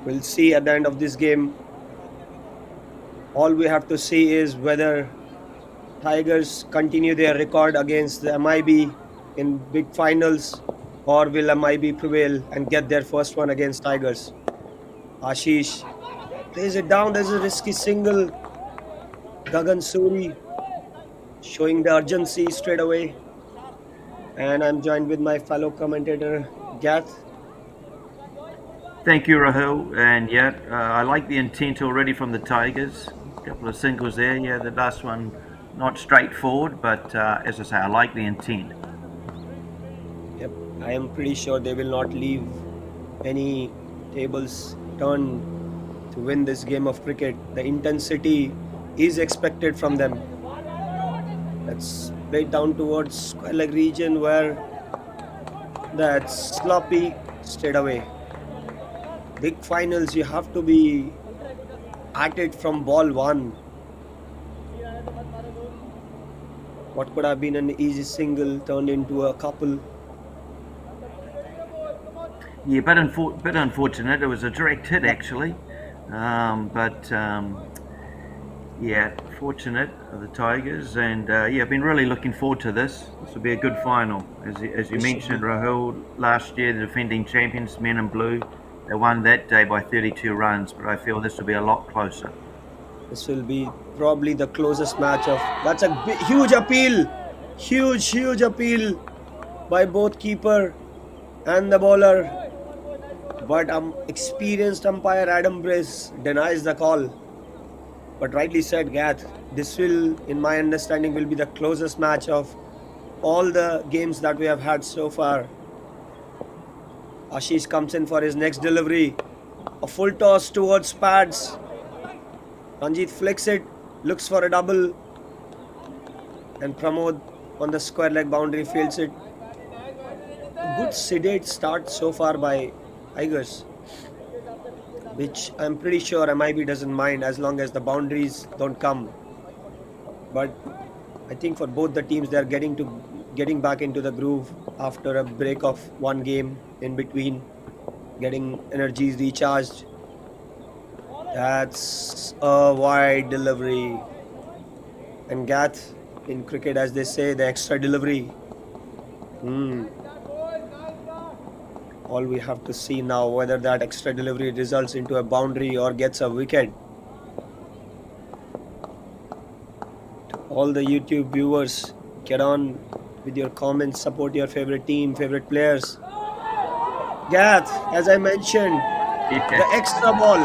We'll see at the end of this game. All we have to see is whether Tigers continue their record against the MIB in big finals, or will MIB prevail and get their first one against Tigers. Ashish plays it down. There's a risky single. Gagan Suri showing the urgency straight away. And I'm joined with my fellow commentator, Gath. Thank you, Rahul. And I like the intent already from the Tigers. A couple of singles there. Yeah, the last one not straightforward, but as I say, I like the intent. Yep, I am pretty sure they will not leave any tables turned to win this game of cricket. The intensity is expected from them. Let's play it down towards square leg region where that's sloppy straight away. Big finals, you have to be at it from ball one. What could have been an easy single turned into a couple. Yeah, bit unfortunate. It was a direct hit actually, fortunate of the Tigers, and I've been really looking forward to this. This will be a good final, as you mentioned, Rahul. Last year, the defending champions, Men in Blue, they won that day by 32 runs, but I feel this will be a lot closer. This will be probably the closest match of. That's a huge appeal, huge appeal by both keeper and the bowler. But experienced umpire Adam Brace denies the call. But rightly said, Gath, this will, in my understanding, will be the closest match of all the games that we have had so far. Ashish comes in for his next delivery. A full toss towards pads. Ranjit flicks it, looks for a double. And Pramod on the square leg boundary fields it. Good sedate start so far by Tigers, which I'm pretty sure MIB doesn't mind as long as the boundaries don't come. But I think for both the teams, they're getting back into the groove after a break of one game in between, getting energies recharged. That's a wide delivery. And Gath, in cricket, as they say, the extra delivery. All we have to see now whether that extra delivery results into a boundary or gets a wicket. To all the YouTube viewers, get on with your comments, support your favorite team, favorite players. Gath, as I mentioned, the extra ball.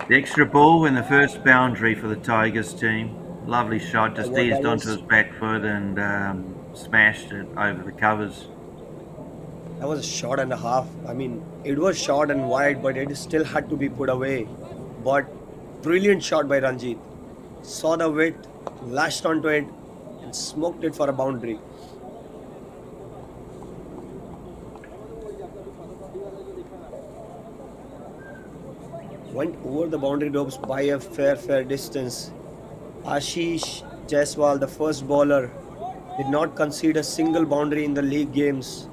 The extra ball and the first boundary for the Tigers team. Lovely shot, just eased onto his back foot and smashed it over the covers. That was a shot and a half. I mean, it was short and wide, but it still had to be put away. But brilliant shot by Ranjit. Saw the width, lashed onto it, and smoked it for a boundary. Went over the boundary ropes by a fair distance. Ashish Jaiswal, the first bowler, did not concede a single boundary in the league games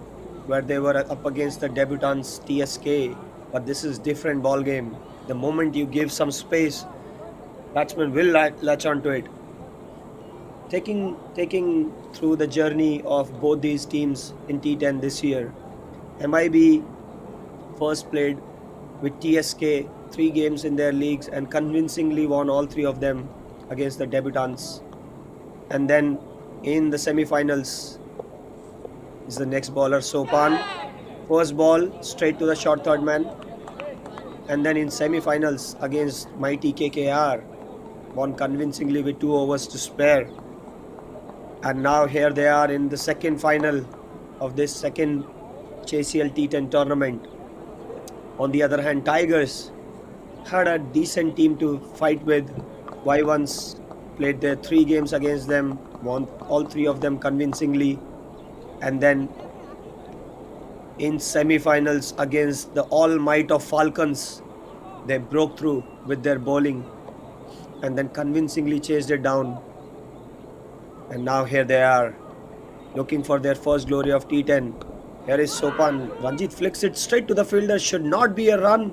where they were up against the debutants TSK. But this is different ball game. The moment you give some space, batsmen will latch onto it. Taking through the journey of both these teams in T10 this year, MIB first played with TSK 3 games in their leagues and convincingly won all 3 of them against the debutants. And then in the semi-finals is the next bowler, Sopan. First ball straight to the short third man. And then in semi-finals against mighty KKR, won convincingly with 2 overs to spare. And now here they are in the second final of this second JCL T10 tournament. On the other hand, Tigers had a decent team to fight with. Y1s played their 3 games against them, won all 3 of them convincingly. And then in semi-finals against the all might of Falcons, they broke through with their bowling and then convincingly chased it down. And now here they are, looking for their first glory of T10. Here is Sopan. Ranjit flicks it straight to the fielder. Should not be a run.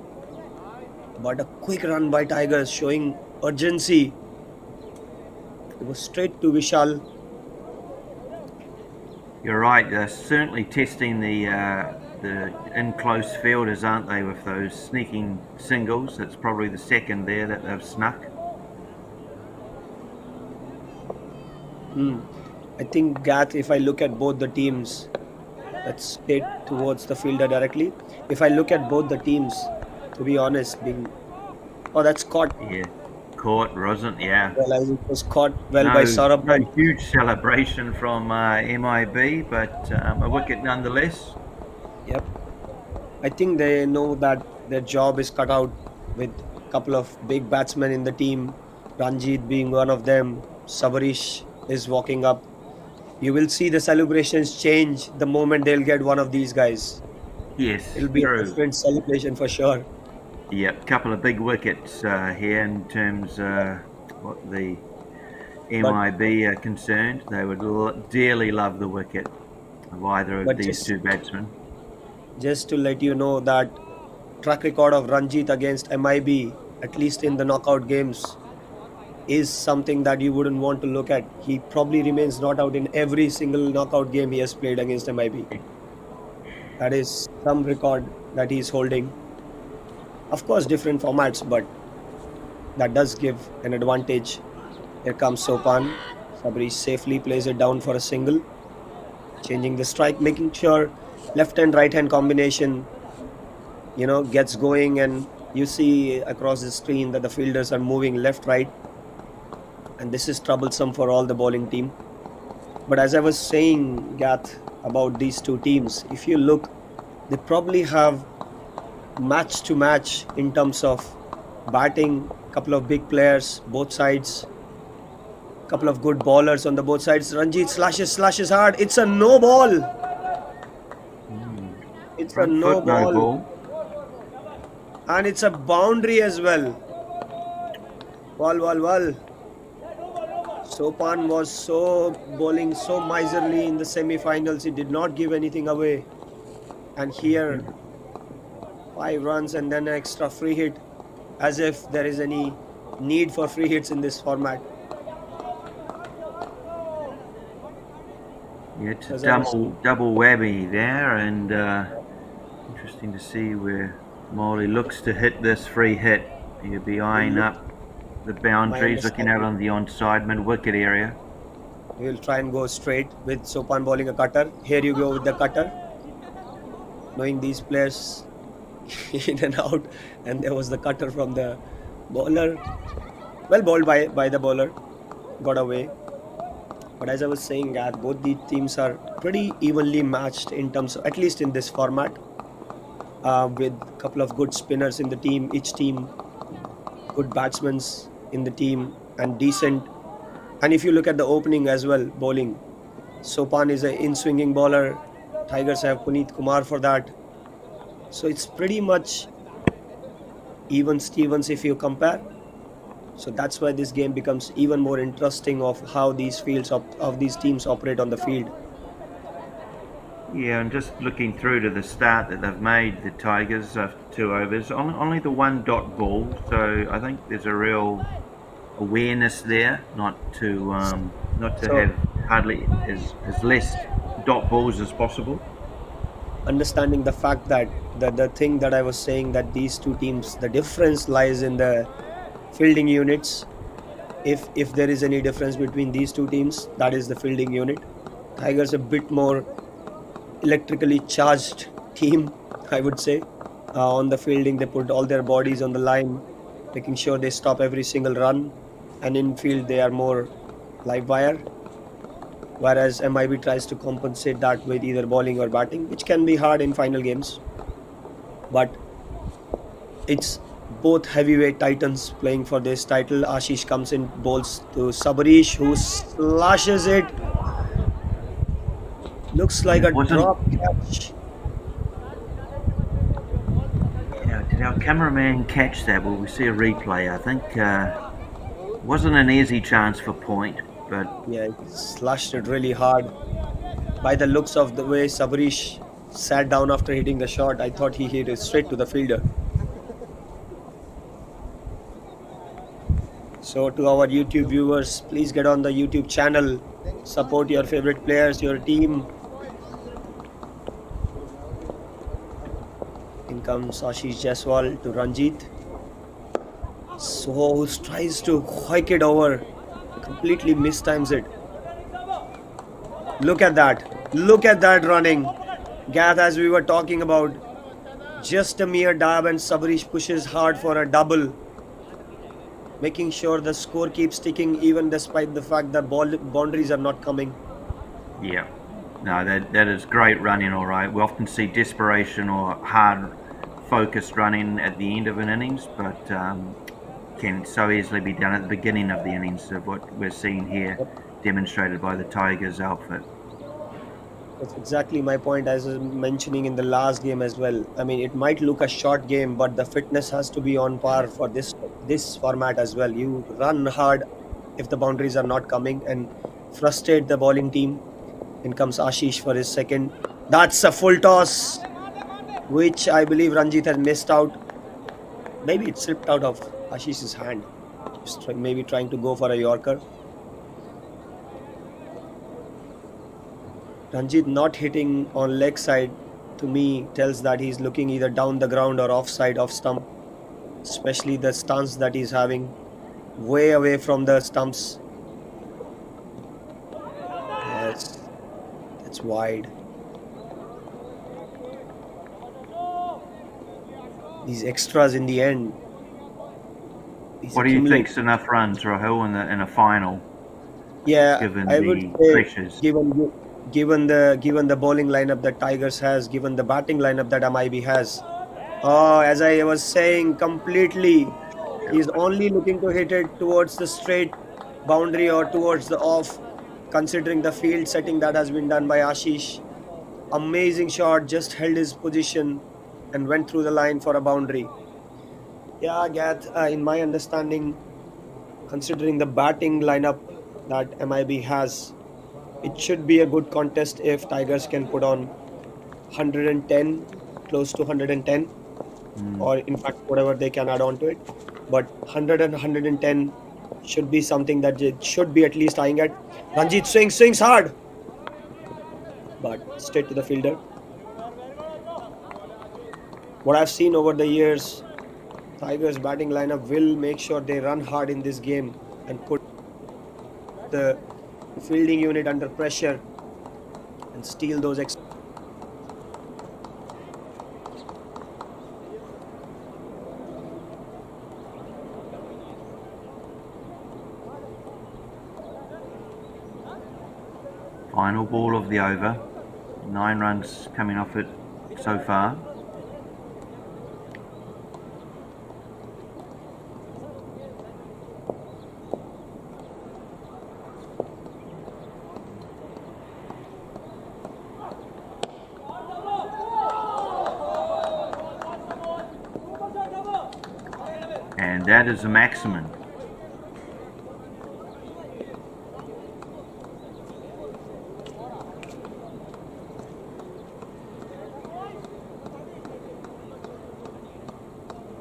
But a quick run by Tigers showing urgency. It was straight to Vishal. You're right. They're certainly testing the in-close fielders, aren't they, with those sneaking singles? That's probably the second there that they've snuck. I think, Gath, if I look at both the teams, let's hit towards the fielder directly. If I look at both the teams, to be honest, that's caught. Yeah, caught, wasn't? Yeah. Well, it was caught well by Saurabh. No huge celebration from MIB, but a wicket nonetheless. Yep. I think they know that their job is cut out with a couple of big batsmen in the team. Ranjit being one of them. Sabarish is walking up. You will see the celebrations change the moment they'll get one of these guys. Yes, It'll be true. a different celebration for sure. Yep, couple of big wickets here in terms what the MIB are concerned. They would dearly love the wicket of either of these two batsmen. Just to let you know that track record of Ranjit against MIB, at least in the knockout games, is something that you wouldn't want to look at. He probably remains not out in every single knockout game he has played against MIB. That is some record that he's holding. Of course, different formats, but that does give an advantage. Here comes Sopan. Sabri safely plays it down for a single. Changing the strike, making sure left and right hand combination, gets going, and you see across the screen that the fielders are moving left, right. And this is troublesome for all the bowling team. But as I was saying, Gath, about these two teams, if you look, they probably have match to match in terms of batting, couple of big players, both sides, couple of good bowlers on the both sides. Ranjit slashes hard. It's a no ball. It's a no ball. And it's a boundary as well. Well. Sopan was bowling so miserly in the semi-finals. He did not give anything away. And here, 5 runs and then an extra free hit, as if there is any need for free hits in this format. Yeah, it's a double whammy there, and interesting to see where Molly looks to hit this free hit. He'll be eyeing up the boundaries, looking out on the onside mid-wicket area. He will try and go straight with Sopan bowling a cutter. Here you go with the cutter. Knowing these players in and out, and there was the cutter from the bowler. Well bowled by the bowler. Got away. But as I was saying, both the teams are pretty evenly matched in terms of, at least in this format, with a couple of good spinners in the team. Each team, good batsmen in the team, and decent. And if you look at the opening as well, bowling, Sopan is an in-swinging bowler. Tigers have Puneet Kumar for that. So it's pretty much even Stevens if you compare. So that's why this game becomes even more interesting of how these fields of these teams operate on the field. Yeah, and just looking through to the start that they've made, the Tigers, after 2 overs, only the 1 dot ball. So I think there's a real awareness there not to have hardly as less dot balls as possible. Understanding the fact that the thing that I was saying, that these two teams, the difference lies in the fielding units. If there is any difference between these two teams, that is the fielding unit. Tigers a bit more electrically charged team, I would say. On the fielding, they put all their bodies on the line, making sure they stop every single run. And in field, they are more live wire. Whereas MIB tries to compensate that with either bowling or batting, which can be hard in final games. But it's both heavyweight titans playing for this title. Ashish comes in, bowls to Sabarish, who slashes it. Looks like a drop catch. Yeah, did our cameraman catch that? Will we see a replay? I think wasn't an easy chance for point, but yeah, he slashed it really hard. By the looks of the way Sabarish sat down after hitting the shot. I thought he hit it straight to the fielder. So to our YouTube viewers, please get on the YouTube channel, support your favorite players, your team. In comes Ashish Jaiswal to Ranjit. So tries to hike it over, completely mistimes it. Look at that. Look at that running. Gath, as we were talking about, just a mere dab and Sabrish pushes hard for a double, making sure the score keeps ticking even despite the fact that boundaries are not coming. Yeah, no, that is great running, all right. We often see desperation or hard focused running at the end of an innings, but can so easily be done at the beginning of the innings of what we're seeing here, demonstrated by the Tigers outfit. That's exactly my point, as I was mentioning in the last game as well. I mean, it might look a short game, but the fitness has to be on par for this format as well. You run hard if the boundaries are not coming and frustrate the bowling team. In comes Ashish for his second. That's a full toss, which I believe Ranjit has missed out. Maybe it slipped out of Ashish's hand. Just maybe trying to go for a Yorker. Ranjit not hitting on leg side, to me, tells that he's looking either down the ground or offside, off stump. Especially the stance that he's having, way away from the stumps. That's wide. These extras in the end. What do you think's enough runs, Rahul, in a final? Yeah, given I the would say, pressures? given the bowling lineup that Tigers has, given the batting lineup that MIB has. As I was saying, completely, he's only looking to hit it towards the straight boundary or towards the off, considering the field setting that has been done by Ashish. Amazing shot, just held his position and went through the line for a boundary. Yeah, Gath, in my understanding, considering the batting lineup that MIB has, it should be a good contest if Tigers can put on 110, close to 110, or in fact whatever they can add on to it. But 100 and 110 should be something that they should be at least eyeing at. Ranjit swings hard, but straight to the fielder. What I've seen over the years, Tigers batting lineup will make sure they run hard in this game and put the fielding unit under pressure and steal those extra. Final ball of the over. 9 runs coming off it so far. And that is the maximum.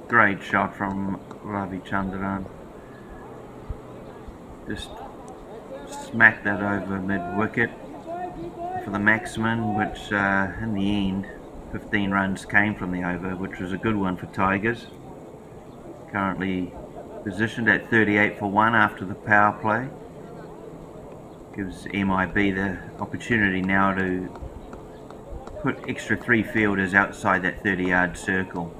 Great shot from Ravi Chandran. Just smacked that over mid-wicket for the maximum, which in the end 15 runs came from the over, which was a good one for Tigers. Currently positioned at 38 for 1 after the power play. Gives MIB the opportunity now to put extra 3 fielders outside that 30-yard circle.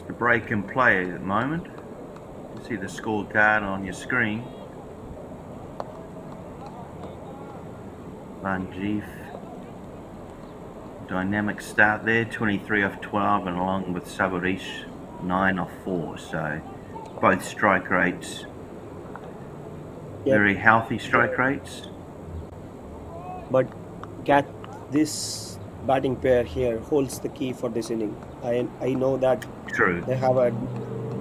It's the break and play at the moment. You see the scorecard on your screen. Ranjiv. Dynamic start there, 23 off 12, and along with Sabarish, 9 off 4. So both strike rates, very healthy strike rates. But this batting pair here holds the key for this inning. I know that True. they have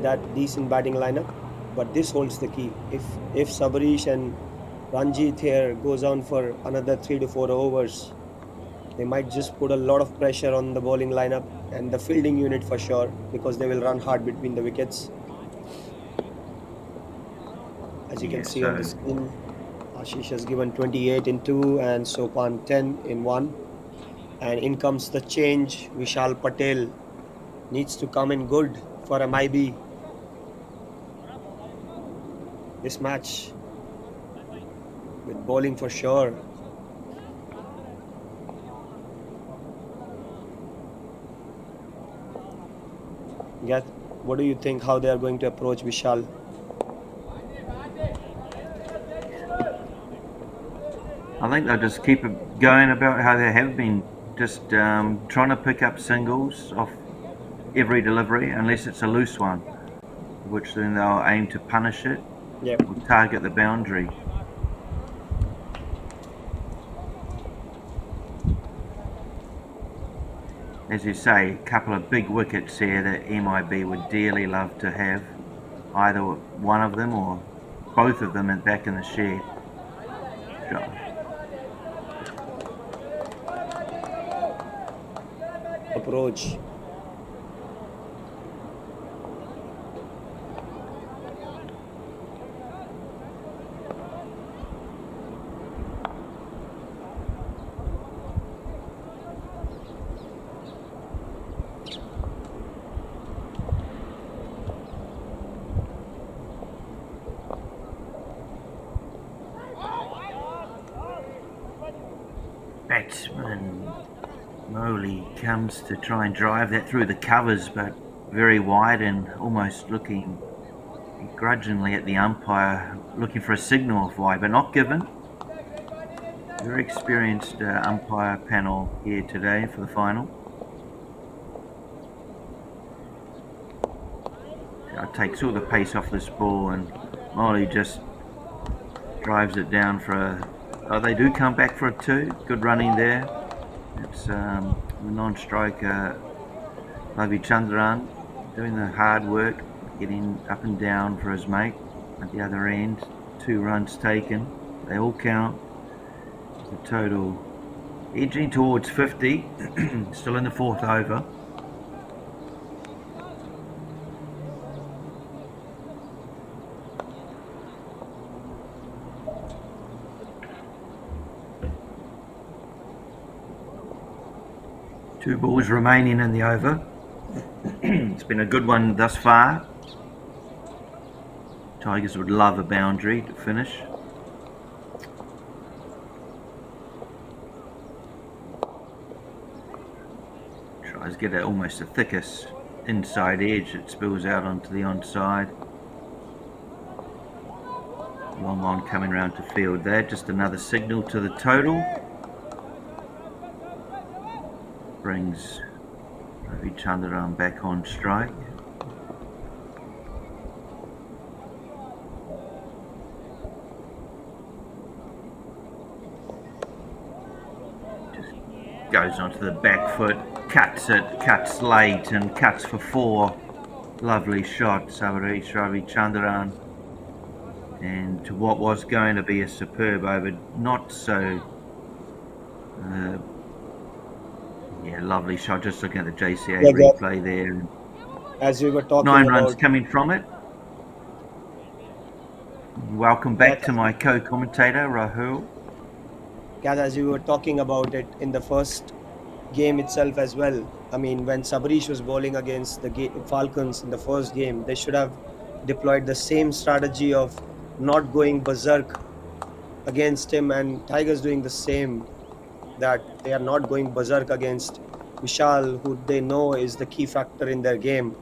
that decent batting lineup, but this holds the key. If Sabarish and Ranjit here goes on for another 3 to 4 overs, they might just put a lot of pressure on the bowling lineup and the fielding unit for sure, because they will run hard between the wickets. As you can see on the screen, Ashish has given 28 in 2 and Sopan 10 in 1. And in comes the change. Vishal Patel needs to come in good for MIB. This match with bowling for sure. Yeah, what do you think how they are going to approach Vishal? I think they'll just keep it going about how they have been, just trying to pick up singles off every delivery, unless it's a loose one, which then they'll aim to punish it or target the boundary. As you say, a couple of big wickets here that MIB would dearly love to have, either one of them or both of them back in the shed. Approach. Batsman Moley comes to try and drive that through the covers, but very wide and almost looking grudgingly at the umpire, looking for a signal of wide, but not given. Very experienced umpire panel here today for the final. Takes all the pace off this ball, and Moley just drives it down for a... Oh, they do come back for a 2. Good running there. It's the non-striker Ravi Chandran doing the hard work, getting up and down for his mate at the other end. 2 runs taken. They all count. The total edging towards 50. Still in the 4th over. Two balls remaining in the over. It's been a good one thus far. Tigers would love a boundary to finish. Tries to get almost the thickest inside edge. It spills out onto the onside. Long on coming round to field there. Just another signal to the total. Brings Ravi Chandran back on strike. Just goes onto the back foot, cuts it, cuts late and cuts for 4. Lovely shot, Sabarish Ravi Chandran. And to what was going to be a superb over, not so... lovely shot. Just looking at the JCL replay there. As we were talking 9 about, runs coming from it. Welcome back to my co-commentator, Rahul. As we were talking about it in the first game itself as well. I mean, when Sabarish was bowling against the Falcons in the first game, they should have deployed the same strategy of not going berserk against him, and Tigers doing the same, that they are not going berserk against Vishal, who they know is the key factor in their game.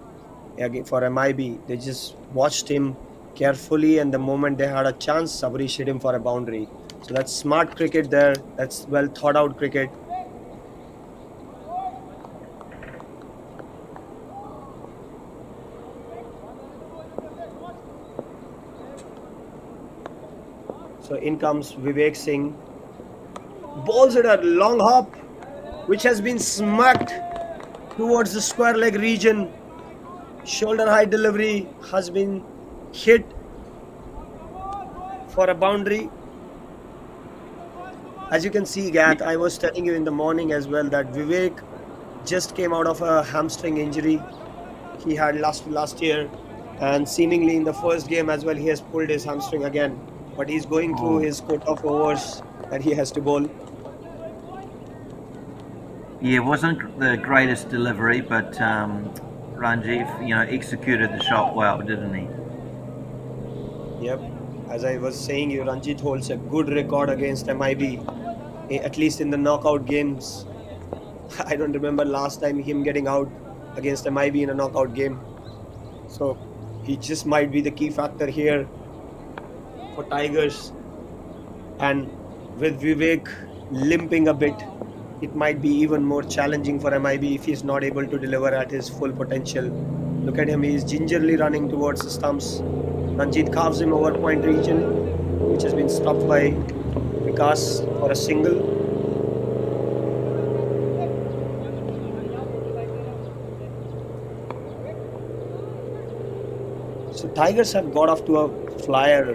for MIB. They just watched him carefully, and the moment they had a chance, Sabrish hit him for a boundary. So that's smart cricket there. That's well thought out cricket. So in comes Vivek Singh. Bowls it a long hop, which has been smacked towards the square leg region. Shoulder high delivery has been hit for a boundary. As you can see, Gath, I was telling you in the morning as well that Vivek just came out of a hamstring injury he had last year, and seemingly in the first game as well he has pulled his hamstring again. But he's going through his quota of overs that he has to bowl. Yeah, it wasn't the greatest delivery, but Ranjiv, executed the shot well, didn't he? Yep. As I was saying, you Ranjit holds a good record against MIB, at least in the knockout games. I don't remember last time him getting out against MIB in a knockout game. So he just might be the key factor here for Tigers. And with Vivek limping a bit, it might be even more challenging for MIB if he's not able to deliver at his full potential. Look at him, he's gingerly running towards the stumps. Ranjit carves him over point region, which has been stopped by Vikas for a single. So Tigers have got off to a flyer.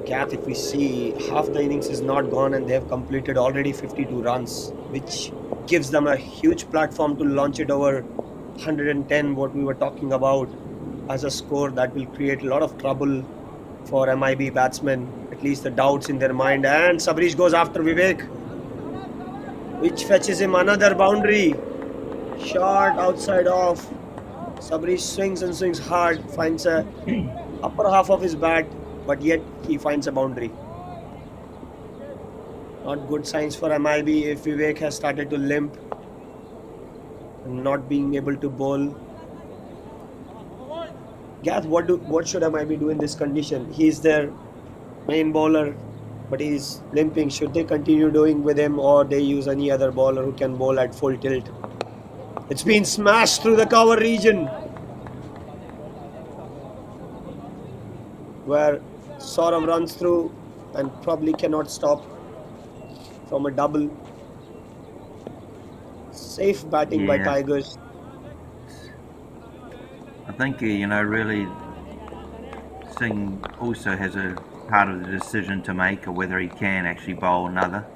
Gath, if we see, half the innings is not gone and they have completed already 52 runs, which gives them a huge platform to launch it over 110, what we were talking about, as a score that will create a lot of trouble for MIB batsmen, at least the doubts in their mind. And Sabrish goes after Vivek, which fetches him another boundary. Short outside off. Sabrish swings and swings hard, finds a upper half of his bat, but yet he finds a boundary. Not good signs for MIB if Vivek has started to limp and not being able to bowl. Gath, what should MIB do in this condition? He's their main bowler, but he's limping. Should they continue doing with him, or they use any other bowler who can bowl at full tilt? It's been smashed through the cover region, where Saurav runs through and probably cannot stop from a double. Safe batting by Tigers. I think, really Singh also has a part of the decision to make, or whether he can actually bowl another.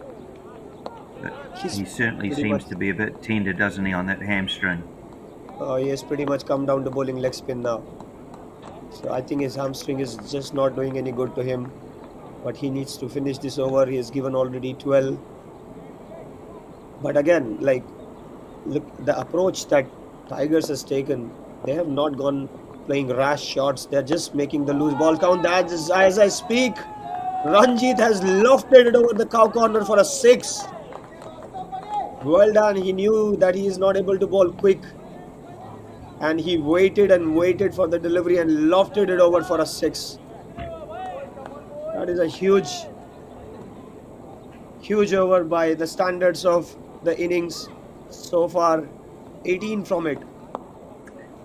But he certainly seems to be a bit tender, doesn't he, on that hamstring? He has pretty much come down to bowling leg spin now. So I think his hamstring is just not doing any good to him. But he needs to finish this over. He has given already 12. But again, look, the approach that Tigers has taken, they have not gone playing rash shots. They're just making the loose ball count. That is, as I speak, Ranjit has lofted it over the cow corner for a 6. Well done. He knew that he is not able to bowl quick, and he waited and waited for the delivery and lofted it over for a 6. That is a huge over by the standards of the innings so far. 18 from it.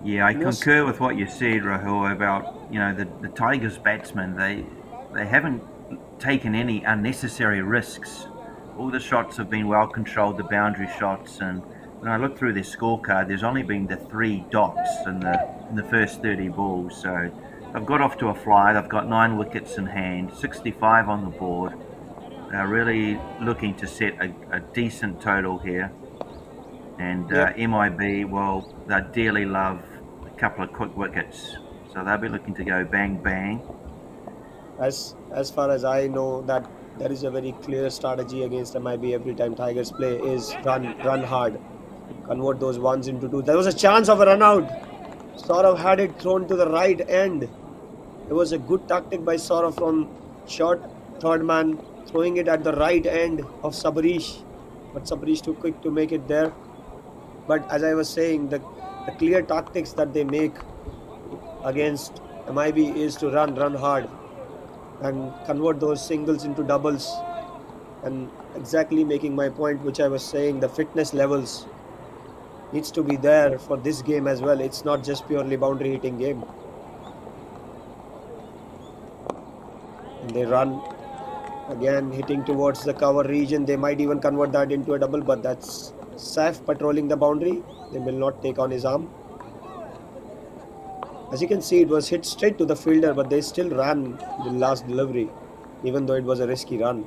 Yeah, I concur with what you said, Rahul, about the Tigers batsmen. They haven't taken any unnecessary risks. All the shots have been well controlled, the boundary shots, and when I look through their scorecard, there's only been the 3 dots in the first 30 balls. So they've got off to a flyer. They've got 9 wickets in hand, 65 on the board. They're really looking to set a decent total here. And MIB, well, they dearly love a couple of quick wickets, so they'll be looking to go bang bang. As far as I know, that there is a very clear strategy against MIB every time Tigers play is run hard, convert those ones into 2. There was a chance of a run out. Saurav had it thrown to the right end. It was a good tactic by Saurav from short third man, throwing it at the right end of Sabrish, but Sabrish too quick to make it there. But as I was saying, the clear tactics that they make against MIB is to run hard and convert those singles into doubles. And exactly making my point, which I was saying, the fitness levels needs to be there for this game as well. It's not just purely boundary hitting game. And they run again, hitting towards the cover region. They might even convert that into a double, but that's Saif patrolling the boundary. They will not take on his arm. As you can see, it was hit straight to the fielder, but they still ran the last delivery, even though it was a risky run.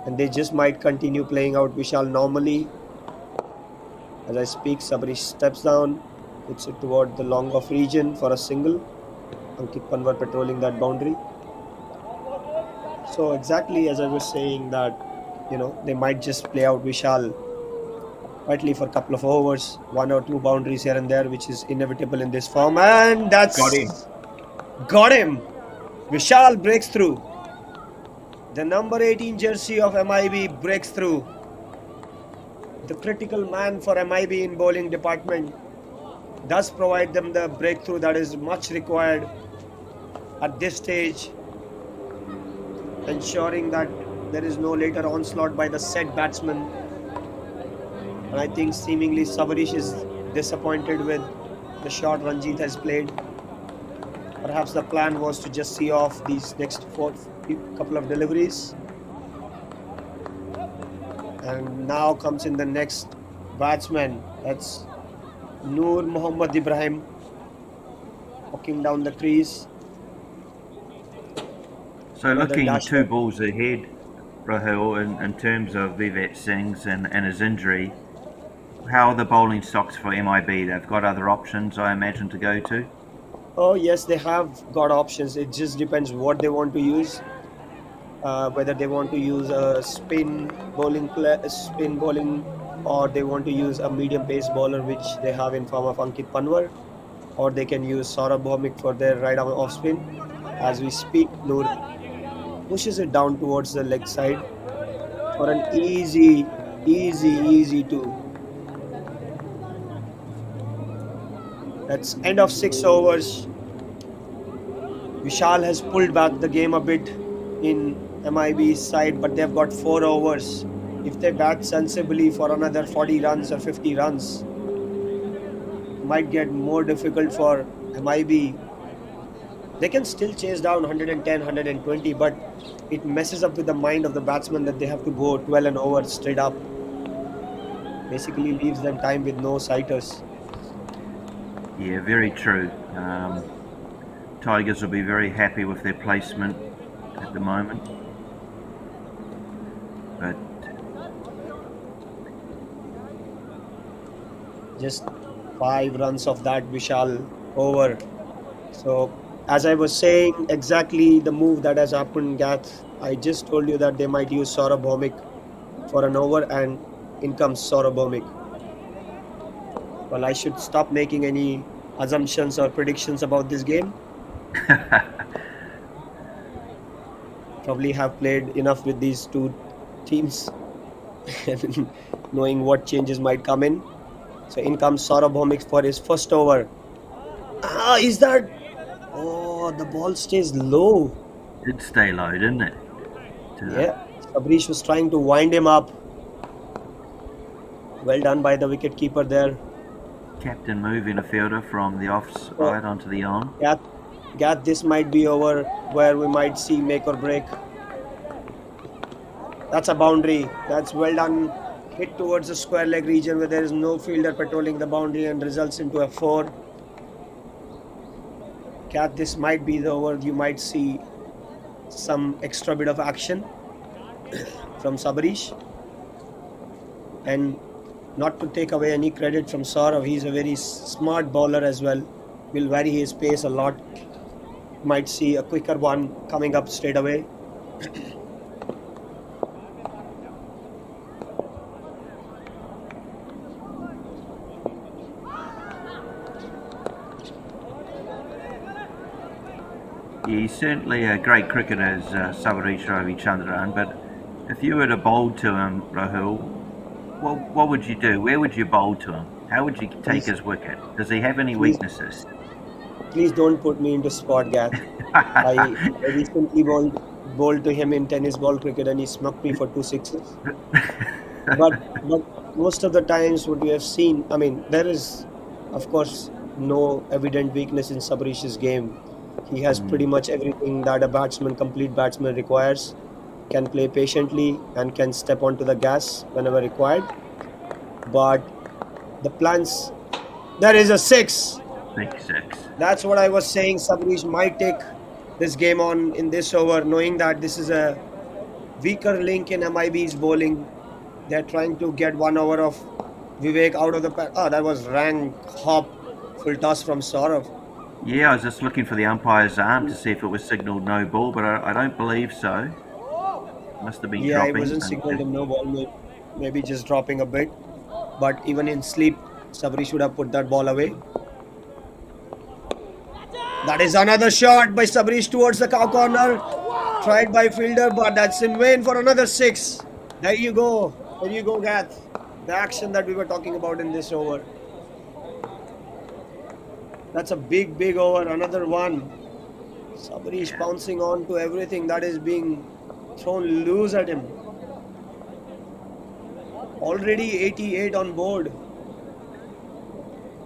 And they just might continue playing out Vishal normally. As I speak, Sabri steps down, puts it toward the long off region for a single. Ankit Panwar patrolling that boundary. So exactly as I was saying that, they might just play out Vishal quietly for a couple of overs, 1 or 2 boundaries here and there, which is inevitable in this form. And that's got him. Vishal breaks through. The number 18 jersey of MIB breaks through. The critical man for MIB in bowling department does provide them the breakthrough that is much required at this stage, ensuring that there is no later onslaught by the set batsman. And I think seemingly Savarish is disappointed with the shot Ranjit has played. Perhaps the plan was to just see off these next couple of deliveries. And now comes in the next batsman. That's Noor Mohammad Ibrahim, walking down the crease. So looking 2 balls ahead, Rahul, in terms of Vivat Singh's and his injury, how are the bowling stocks for MIB? They've got other options, I imagine, to go to? Oh yes, they have got options. It just depends what they want to use. Whether they want to use a spin bowling, or they want to use a medium pace bowler, which they have in form of Ankit Panwar, or they can use Saurabh Bhaumik for their right arm off spin. As we speak, Noor pushes it down towards the leg side for an easy 2. That's end of 6 overs. Vishal has pulled back the game a bit in MIB's side, but they've got 4 overs. If they bat sensibly for another 40 runs or 50 runs, it might get more difficult for MIB. They can still chase down 110, 120, but it messes up with the mind of the batsman that they have to go 12 and over straight up. Basically leaves them time with no sighters. Yeah, very true. Tigers will be very happy with their placement at the moment. But just 5 runs of that Vishal over. So as I was saying, exactly the move that has happened, Gath. I just told you that they might use Saurabh Bhaumik for an over, and in comes Saurabh Bhaumik. Well, I should stop making any assumptions or predictions about this game. Probably have played enough with these 2 teams knowing what changes might come in. So in comes Saurabh Bhaumik for his first over. Is that... Oh, the ball stays low. It did stay low, didn't it? Yeah, Sabrish was trying to wind him up. Well done by the wicketkeeper there. Captain moving a fielder from the off-side onto the on. Gath, this might be over where we might see make or break. That's a boundary. That's well done. Hit towards the square leg region where there is no fielder patrolling the boundary and results into a 4. Gath, this might be the over. You might see some extra bit of action from Sabarish. And not to take away any credit from Saurav, he's a very smart bowler as well. Will vary his pace a lot. Might see a quicker one coming up straight away. He's certainly a great cricketer as Savarish Ravichandran, but if you were to bowl to him, Rahul, what would you do? Where would you bowl to him? How would you take his wicket? Does he have any weaknesses? Please don't put me into spot, Gath. I recently bowled to him in tennis ball cricket and he smucked me for 2 sixes. But most of the times, what we have seen, I mean, there is, of course, no evident weakness in Sabrish's game. He has pretty much everything that a complete batsman requires. Can play patiently and can step onto the gas whenever required. But the plans, there is a six. Big six. That's what I was saying. Sabrish might take this game on in this over, knowing that this is a weaker link in MIB's bowling. They're trying to get 1 over of Vivek out of the that was rank hop full toss from Saurav. Yeah, I was just looking for the umpire's arm to see if it was signalled no ball, but I don't believe so. Must have been dropping. It wasn't signalled him no ball, maybe just dropping a bit. But even in sleep, Sabri should have put that ball away. That is another shot by Sabrish towards the cow corner. Tried by fielder, but that's in vain for another six. There you go. There you go, Gath. The action that we were talking about in this over. That's a big, big over. Another one. Sabrish bouncing on to everything that is being thrown loose at him. Already 88 on board.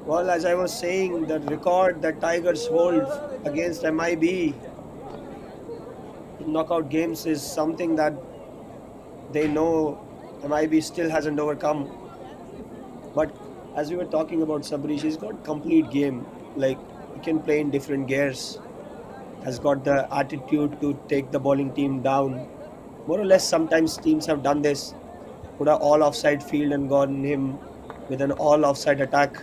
Well, as I was saying, the record that Tigers hold against MIB in knockout games is something that they know MIB still hasn't overcome. But as we were talking about Sabrish, he's got complete game. Like, he can play in different gears. Has got the attitude to take the bowling team down. More or less, sometimes teams have done this. Put an all offside field and gone him with an all offside attack.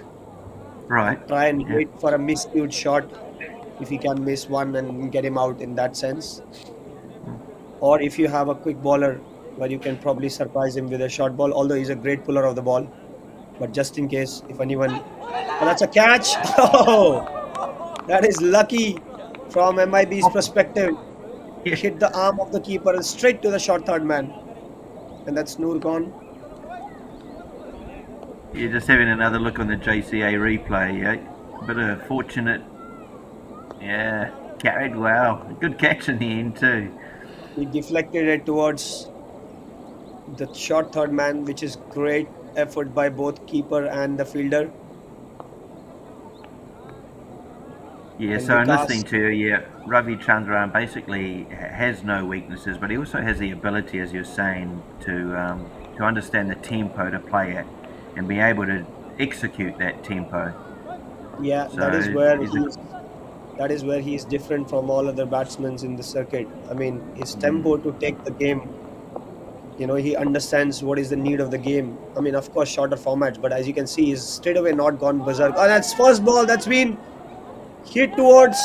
Right. Try and wait for a miscued shot if he can miss one and get him out in that sense. Or if you have a quick bowler where you can probably surprise him with a short ball, although he's a great puller of the ball. But just in case, if anyone... Oh, that's a catch! Oh! That is lucky from MIB's perspective. He hit the arm of the keeper and straight to the short third man. And that's Noor gone. You're just having another look on the JCA replay, yeah? Bit of fortunate. Yeah, carried well. Good catch in the end too. He deflected it towards the short third man, which is great effort by both keeper and the fielder. Yeah, And so I'm Vikas- listening to you. Yeah, Ravi Chandran basically has no weaknesses, but he also has the ability, as you're saying, to understand the tempo to play at and be able to execute that tempo. Yeah, So that is where he's he is different from all other batsmen in the circuit. I mean, his tempo to take the game. You know, he understands what is the need of the game. I mean, of course, shorter formats, but as you can see, he's straight away not gone berserk. Oh, that's first ball that's been hit towards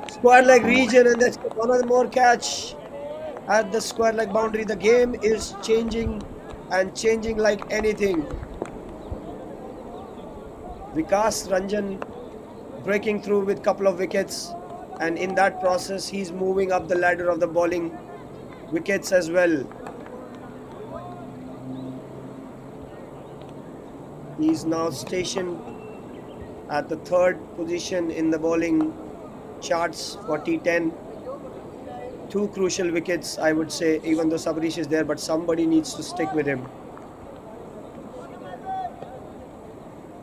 square leg region, and that's one more catch at the square leg boundary. The game is changing and changing like anything. Vikas Ranjan breaking through with couple of wickets, and in that process he's moving up the ladder of the bowling wickets as well. He's now stationed at the third position in the bowling charts for T10. Two crucial wickets, I would say, even though Sabrish is there, but somebody needs to stick with him.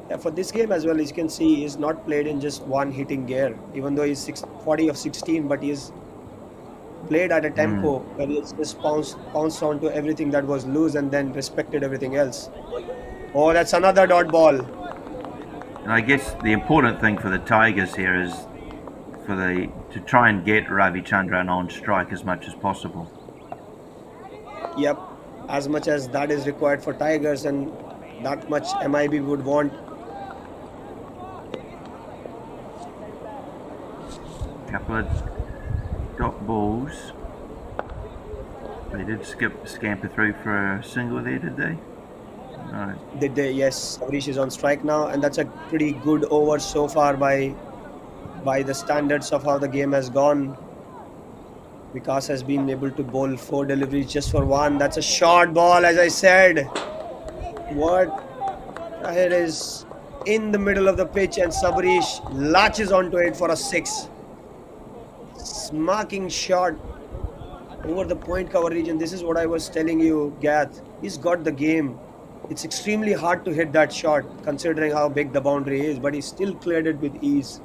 Yeah, for this game as well, as you can see, he's not played in just one hitting gear, even though he's 40 of 16, but he's played at a tempo where he's just pounced onto everything that was loose and then respected everything else. Oh, that's another dot ball. And I guess the important thing for the Tigers here is to try and get Ravi Chandran on strike as much as possible. Yep, as much as that is required for Tigers, and that much MIB would want. Couple of dot balls. They did scamper through for a single there, did they? No. Did they? Yes, Sabrish is on strike now, and that's a pretty good over so far by the standards of how the game has gone. Vikas has been able to bowl 4 deliveries just for 1. That's a short ball, as I said. What? Here is in the middle of the pitch, and Sabarish latches onto it for a 6. Smacking shot over the point cover region. This is what I was telling you, Gath. He's got the game. It's extremely hard to hit that shot considering how big the boundary is, but he still cleared it with ease.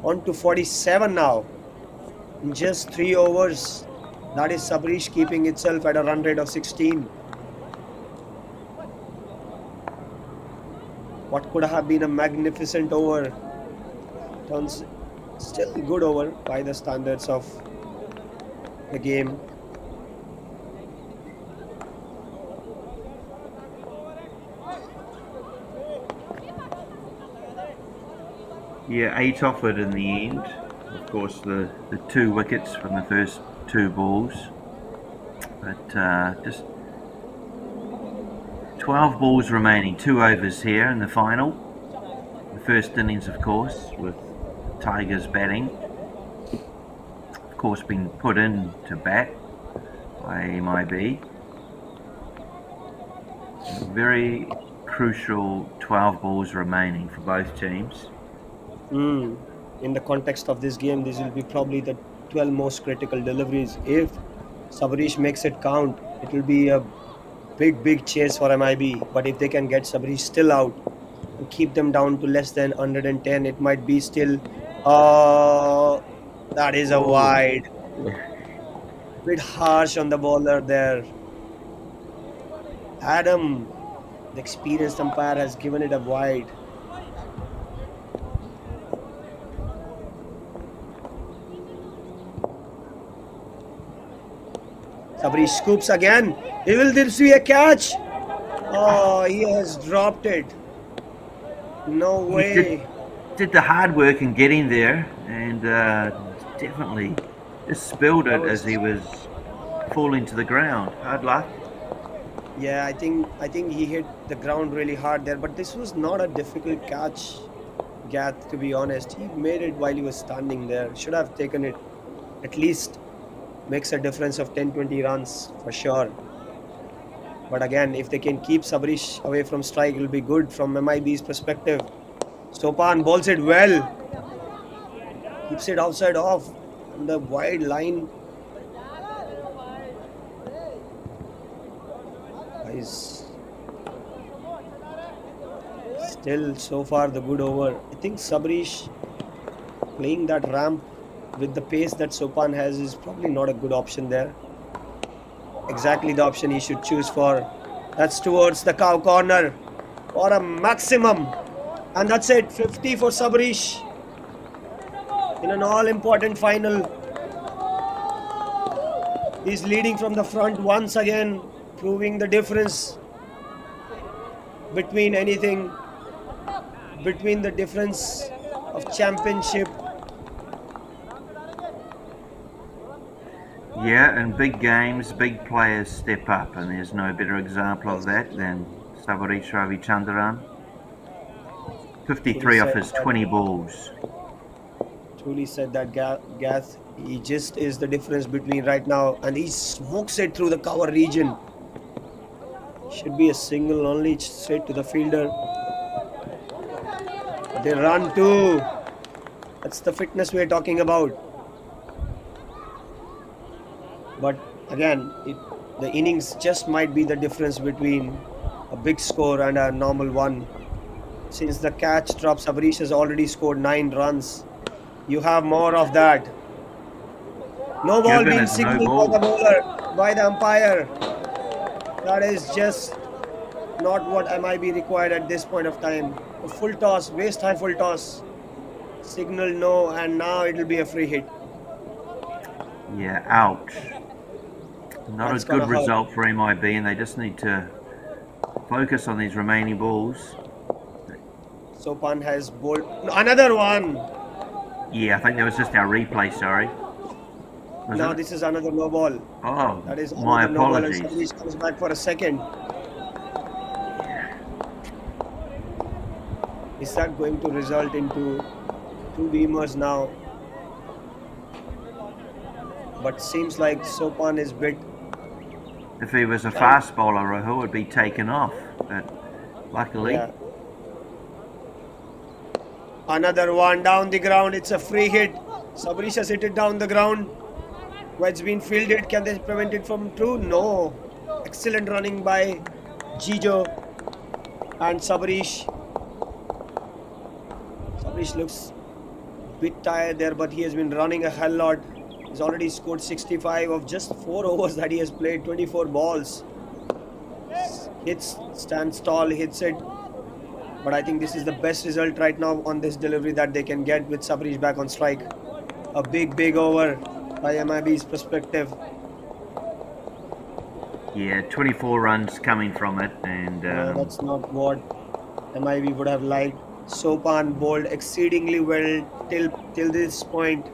On to 47 now. In just 3 overs. That is Sabarish keeping itself at a run rate of 16. What could have been a magnificent over turns still good over by the standards of the game. Yeah, 8 offered in the end. Of course, the 2 wickets from the first 2 balls. But just 12 balls remaining, 2 overs here in the final. The first innings, of course, with Tigers batting. Of course, being put in to bat by MIB. Very crucial 12 balls remaining for both teams. In the context of this game, this will be probably the 12 most critical deliveries. If Sabarish makes it count, it will be a big chase for MIB. But if they can get Sabarish still out and keep them down to less than 110, it might be still... that is a wide. Bit harsh on the bowler there. Adam, the experienced umpire, has given it a wide. Sabarish scoops again. Will this be a catch? Oh, he has dropped it. No way. Did the hard work in getting there, and definitely just spilled it as he was falling to the ground. Hard luck. Yeah, I think he hit the ground really hard there, but this was not a difficult catch, Gath, to be honest. He made it while he was standing there. Should have taken it. At least makes a difference of 10-20 runs for sure. But again, if they can keep Sabarish away from strike, it will be good from MIB's perspective. Sopan bowls it well. Keeps it outside off on the wide line. Guys, still so far the good over. I think Sabarish playing that ramp with the pace that Sopan has is probably not a good option there. Exactly the option he should choose for. That's towards the cow corner for a maximum. And that's it, 50 for Sabarish in an all-important final. He's leading from the front once again, proving the difference between the difference of championship. Yeah, in big games, big players step up, and there's no better example of that than Sabarish Ravichandran. 53 off his 20 balls. Truly said that, Gath. He just is the difference between right now, and he smokes it through the cover region. Should be a single only, straight to the fielder. They run too. That's the fitness we're talking about. But again, the innings just might be the difference between a big score and a normal one. Since the catch drop, Sabarish has already scored 9 runs. You have more of that. No ball being signaled by the bowler, by the umpire. That is just not what MIB required at this point of time. A full toss, waist high full toss. Signal no, and now it will be a free hit. Yeah, ouch. Not a good result for MIB, and they just need to focus on these remaining balls. Sopan has bowled another one. Yeah, I think that was just our replay, sorry. No, this is another no ball. Oh, that is my apologies. No ball, and Sabarish comes back for a second. Is that going to result into 2 beamers now? But seems like Sopan is bit. If he was a fast bowler, Rahul would be taken off. But luckily, Another one down the ground. It's a free hit. Sabarish has hit it down the ground. Where it's been fielded. Can they prevent it from true? No. Excellent running by Jijo and Sabarish. Sabarish looks a bit tired there, but he has been running a hell lot. He's already scored 65 of just 4 overs that he has played, 24 balls. Hits, stands tall, hits it. But I think this is the best result right now on this delivery that they can get with Sabarish back on strike. A big over by MIB's perspective. Yeah, 24 runs coming from it, and No, that's not what MIB would have liked. Sopan bowled exceedingly well till this point.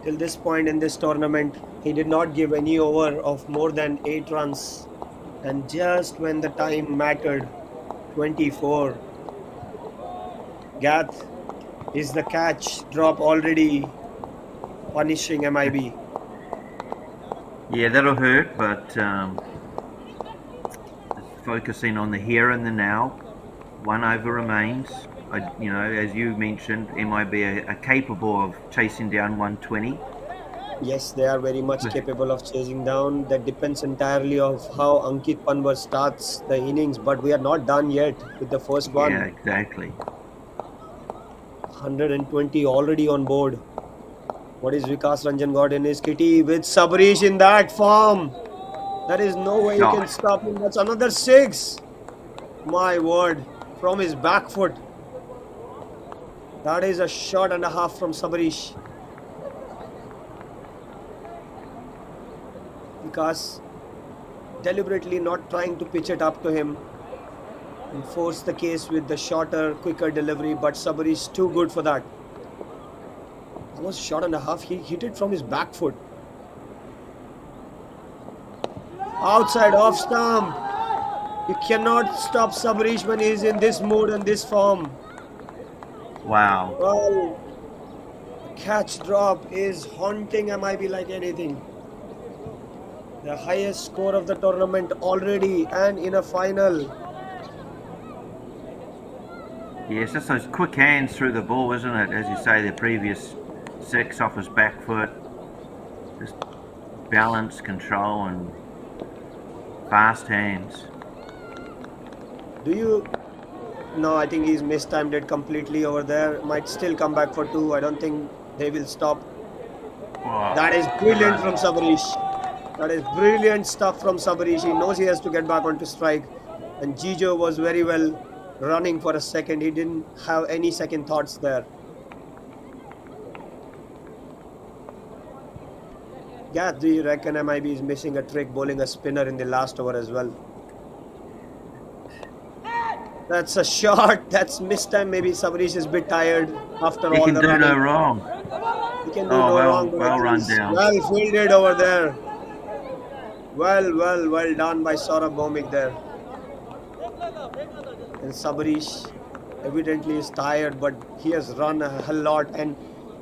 Till this point in this tournament, he did not give any over of more than 8 runs. And just when the time mattered, 24. Gath, is the catch drop already punishing MIB? yeah, that'll hurt, but focusing on the here and the now. 1 over remains. As you mentioned, MIB are capable of chasing down 120. Yes, they are very much capable of chasing down. That depends entirely of how Ankit Panwar starts the innings, but we are not done yet with the first one. Yeah, exactly. 120 already on board. What is Vikas Ranjan got in his kitty with Sabarish in that form? There is no way you can stop him. That's another 6. My word, from his back foot. That is a shot and a half from Sabarish. Vikas deliberately not trying to pitch it up to him and force the case with the shorter, quicker delivery, but Sabarish too good for that. Almost shot and a half. He hit it from his back foot. Outside off stump. You cannot stop Sabarish when he is in this mood and this form. Wow. Well, the catch drop is haunting MIB like anything. The highest score of the tournament already and in a final. Yeah, it's just those quick hands through the ball, isn't it? As you say, the previous 6 off his back foot. Just balance, control, and fast hands. No, I think he's mistimed it completely over there. Might still come back for 2. I don't think they will stop. Wow. That is brilliant from Sabarish. That is brilliant stuff from Sabarish. He knows he has to get back onto strike. And Jijo was very well running for a second. He didn't have any second thoughts there. Yeah, do you reckon MIB is missing a trick bowling a spinner in the last over as well? That's a shot. That's missed time. Maybe Sabarish is a bit tired after all the running. He can do no wrong. He can do no wrong. Well run down. Well fielded over there. Well done by Saurabh Bhowmik there. And Sabarish evidently is tired, but he has run a hell lot. And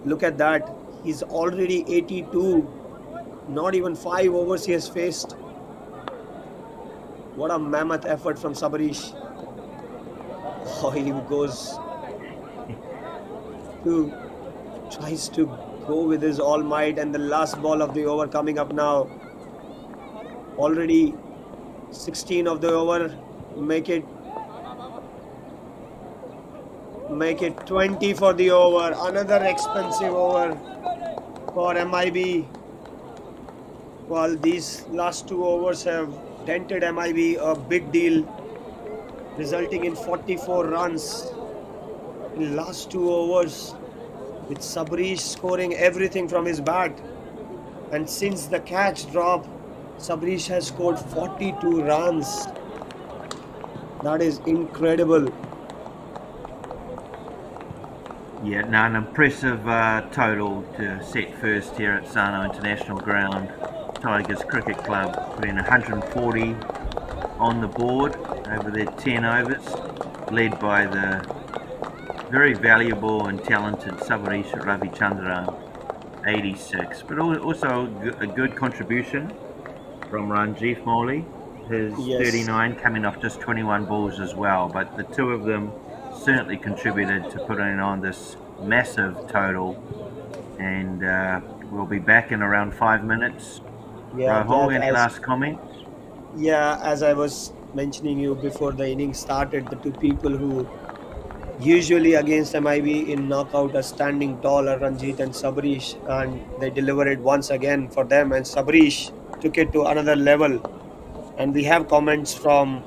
look at that. He's already 82. Not even 5 overs he has faced. What a mammoth effort from Sabarish. Oh, he goes tries to go with his all might, and the last ball of the over coming up now. Already 16 of the over. Make it 20 for the over. Another expensive over for MIB. Well, these last 2 overs have dented MIB a big deal, resulting in 44 runs in last 2 overs, with Sabarish scoring everything from his bat. And since the catch drop, Sabarish has scored 42 runs. That is incredible. Yeah, no, an impressive total to set first here at Sano International Ground. Tigers Cricket Club putting 140 on the board over their 10 overs, led by the very valuable and talented Sabarish Ravichandran, 86. But also a good contribution from Ranjith Moli, his 39 coming off just 21 balls as well. But the two of them certainly contributed to putting on this massive total. And we'll be back in around 5 minutes. Yeah, Rahul, that any as last comments? yeah, as I was mentioning you before the inning started, the two people who usually against MIB in knockout are standing tall are Ranjit and Sabrish, and they delivered it once again for them. And Sabrish took it to another level. And we have comments from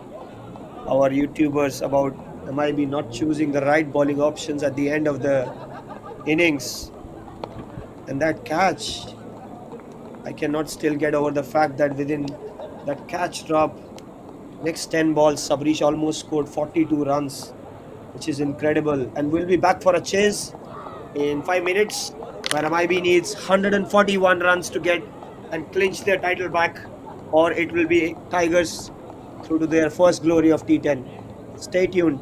our YouTubers about MIB not choosing the right bowling options at the end of the innings. And that catch, I cannot still get over the fact that within that catch drop, next 10 balls, Sabrish almost scored 42 runs, which is incredible. And we'll be back for a chase in 5 minutes, where MIB needs 141 runs to get and clinch their title back, or it will be Tigers through to their first glory of T10. Stay tuned.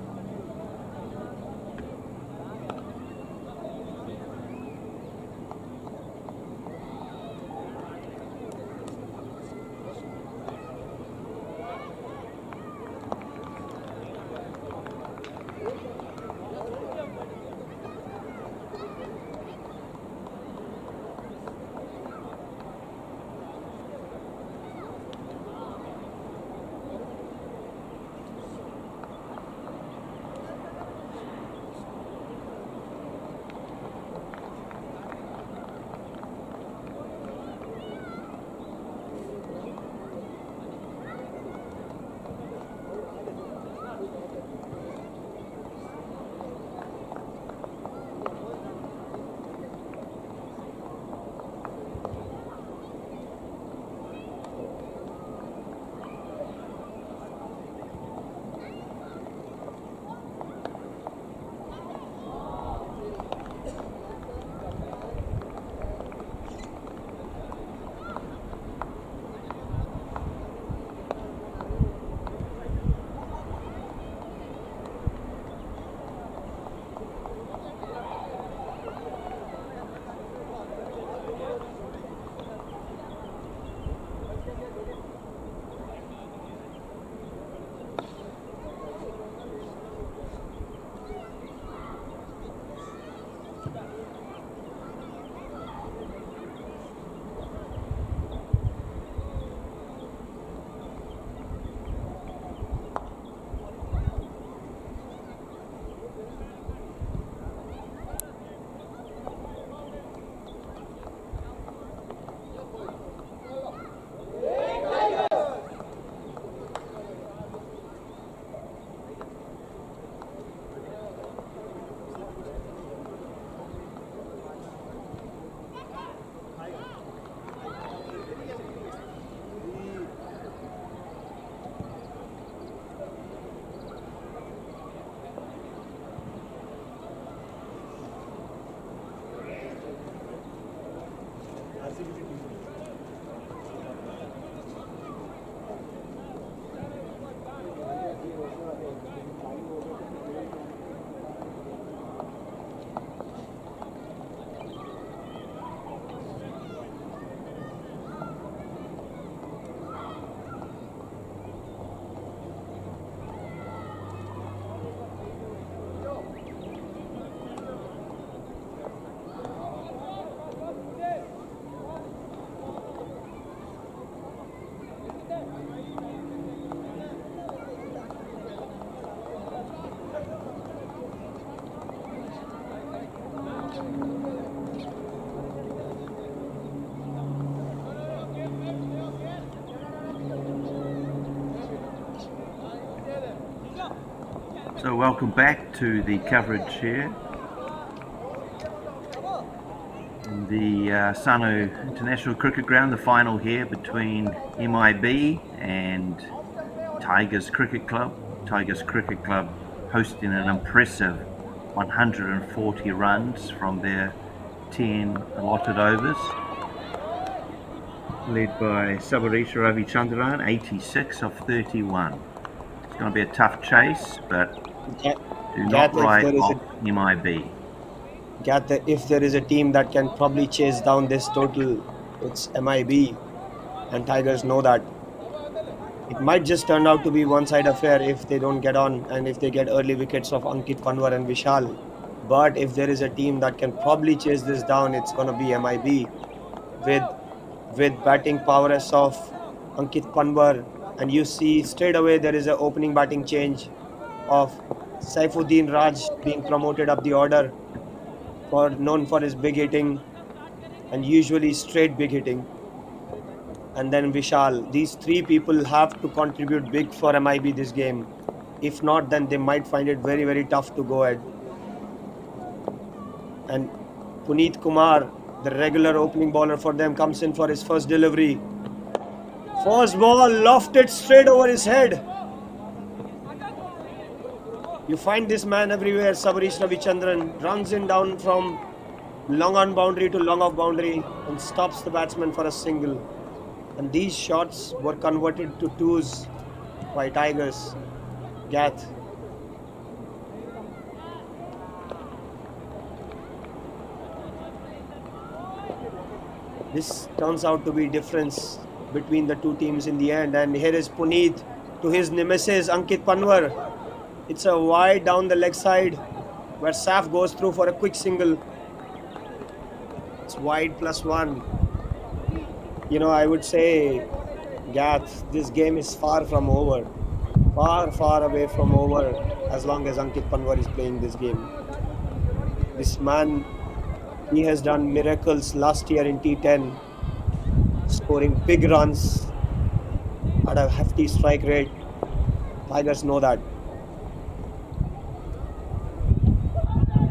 So welcome back to the coverage here in the Sanu International Cricket Ground, the final here between MIB and Tigers Cricket Club. Tigers Cricket Club hosting an impressive 140 runs from their 10 allotted overs, led by Sabarish Ravichandran, 86 of 31. It's going to be a tough chase, but do not write off MIB. If there is a team that can probably chase down this total, it's MIB, and Tigers know that. It might just turn out to be one-side affair if they don't get on and if they get early wickets of Ankit Panwar and Vishal. But if there is a team that can probably chase this down, it's going to be MIB with batting prowess of Ankit Panwar. And you see straight away there is an opening batting change of Saifuddin Raj being promoted up the order, known for his big hitting and usually straight big hitting. And then Vishal. These three people have to contribute big for MIB this game. If not, then they might find it very, very tough to go ahead. And Puneet Kumar, the regular opening bowler for them, comes in for his first delivery. First ball lofted straight over his head. You find this man everywhere. Sabarish Ravichandran runs in down from long on boundary to long off boundary and stops the batsman for a single. And these shots were converted to twos by Tigers. Gath. This turns out to be difference between the two teams in the end. And here is Puneet to his nemesis Ankit Panwar. It's a wide down the leg side where Saf goes through for a quick single. It's wide +1. You know, I would say, Gath, this game is far from over. Far, far away from over as long as Ankit Panwar is playing this game. This man, he has done miracles last year in T10, scoring big runs at a hefty strike rate. Tigers know that.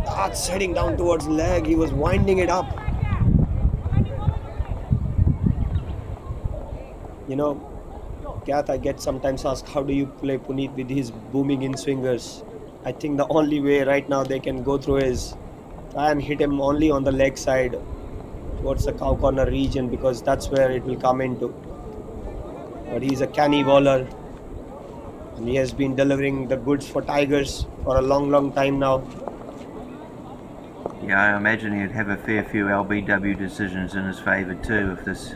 That's heading down towards leg. He was winding it up. You know, Gath, I get sometimes asked, how do you play Puneet with his booming in-swingers? I think the only way right now they can go through is try and hit him only on the leg side towards the cow corner region, because that's where it will come into. But he's a canny bowler and he has been delivering the goods for Tigers for a long, long time now. Yeah, I imagine he'd have a fair few LBW decisions in his favour too with this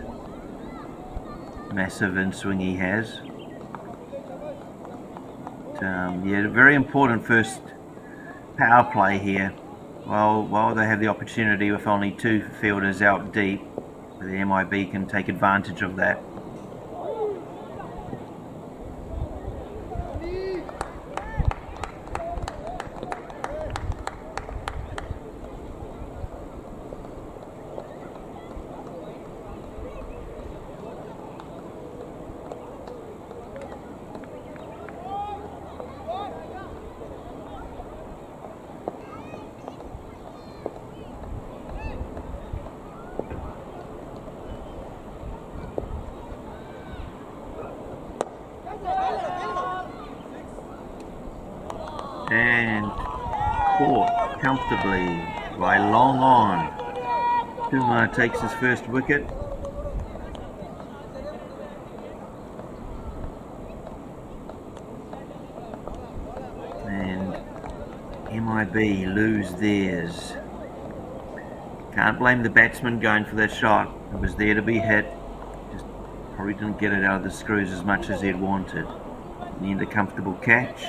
massive in-swing he has. Yeah, a very important first power play here. While they have the opportunity with only two fielders out deep, the MIB can take advantage of that. And caught comfortably by long on. Kumar takes his first wicket. And MIB lose theirs. Can't blame the batsman going for that shot. It was there to be hit. Just probably didn't get it out of the screws as much as he'd wanted. In the end, a comfortable catch.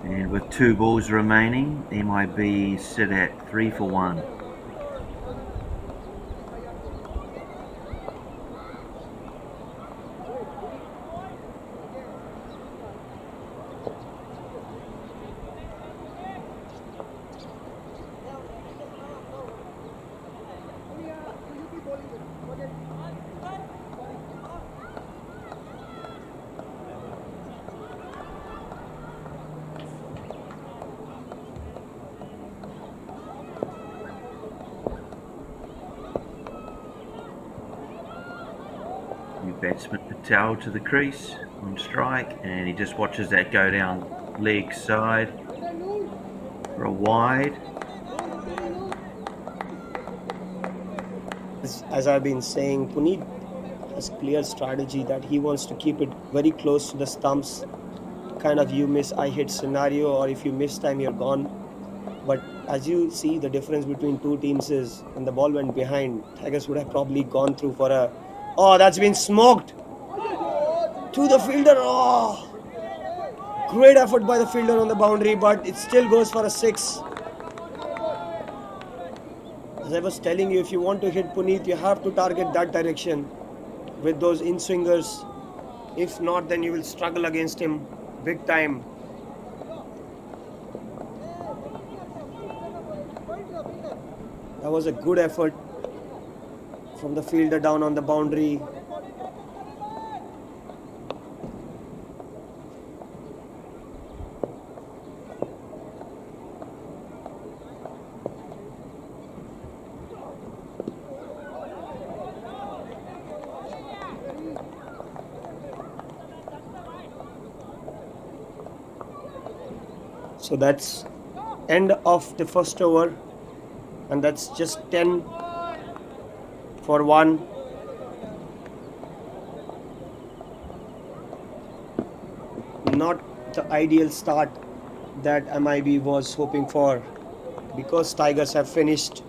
And with 2 balls remaining, MIB sit at 3 for 1. Batsman Patel to the crease on strike, and he just watches that go down leg side for a wide. As I've been saying, Puneet has clear strategy that he wants to keep it very close to the stumps. Kind of you miss, I hit scenario, or if you miss time, you're gone. But as you see, the difference between two teams is when the ball went behind, Tigers would have probably gone through for a... Oh, that's been smoked. to the fielder. Oh, great effort by the fielder on the boundary, but it still goes for a 6. As I was telling you, if you want to hit Puneet, you have to target that direction with those in-swingers. If not, then you will struggle against him big time. That was a good effort from the fielder down on the boundary. So that's end of the first over, and that's just 10 for 1. Not the ideal start that MIB was hoping for, because Tigers have finished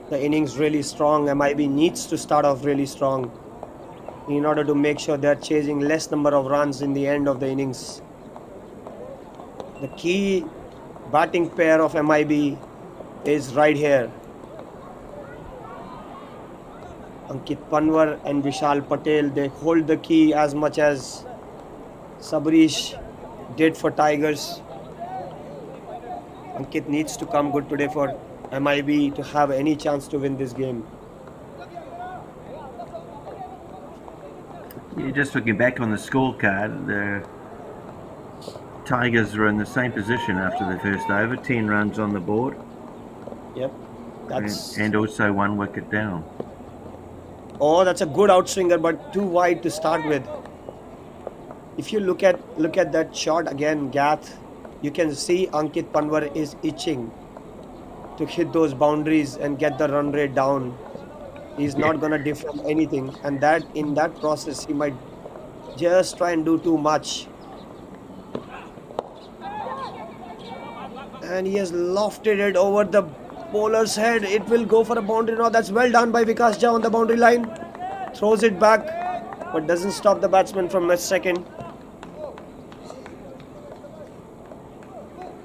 the innings really strong. MIB needs to start off really strong in order to make sure they're chasing less number of runs in the end of the innings. The key batting pair of MIB is right here. Ankit Panwar and Vishal Patel, they hold the key as much as Sabrish did for Tigers. Ankit needs to come good today for MIB to have any chance to win this game. Yeah, just looking back on the scorecard, the Tigers are in the same position after the first over, 10 runs on the board. Yep, that's and also 1 wicket down. Oh, that's a good outswinger, but too wide to start with. If you look at that shot again, Gath, you can see Ankit Panwar is itching to hit those boundaries and get the run rate down. He's not gonna defend anything, and that in that process he might just try and do too much. And he has lofted it over the bowler's head. It will go for a boundary now. That's well done by Vikas Jha on the boundary line. Throws it back, but doesn't stop the batsman from mid second.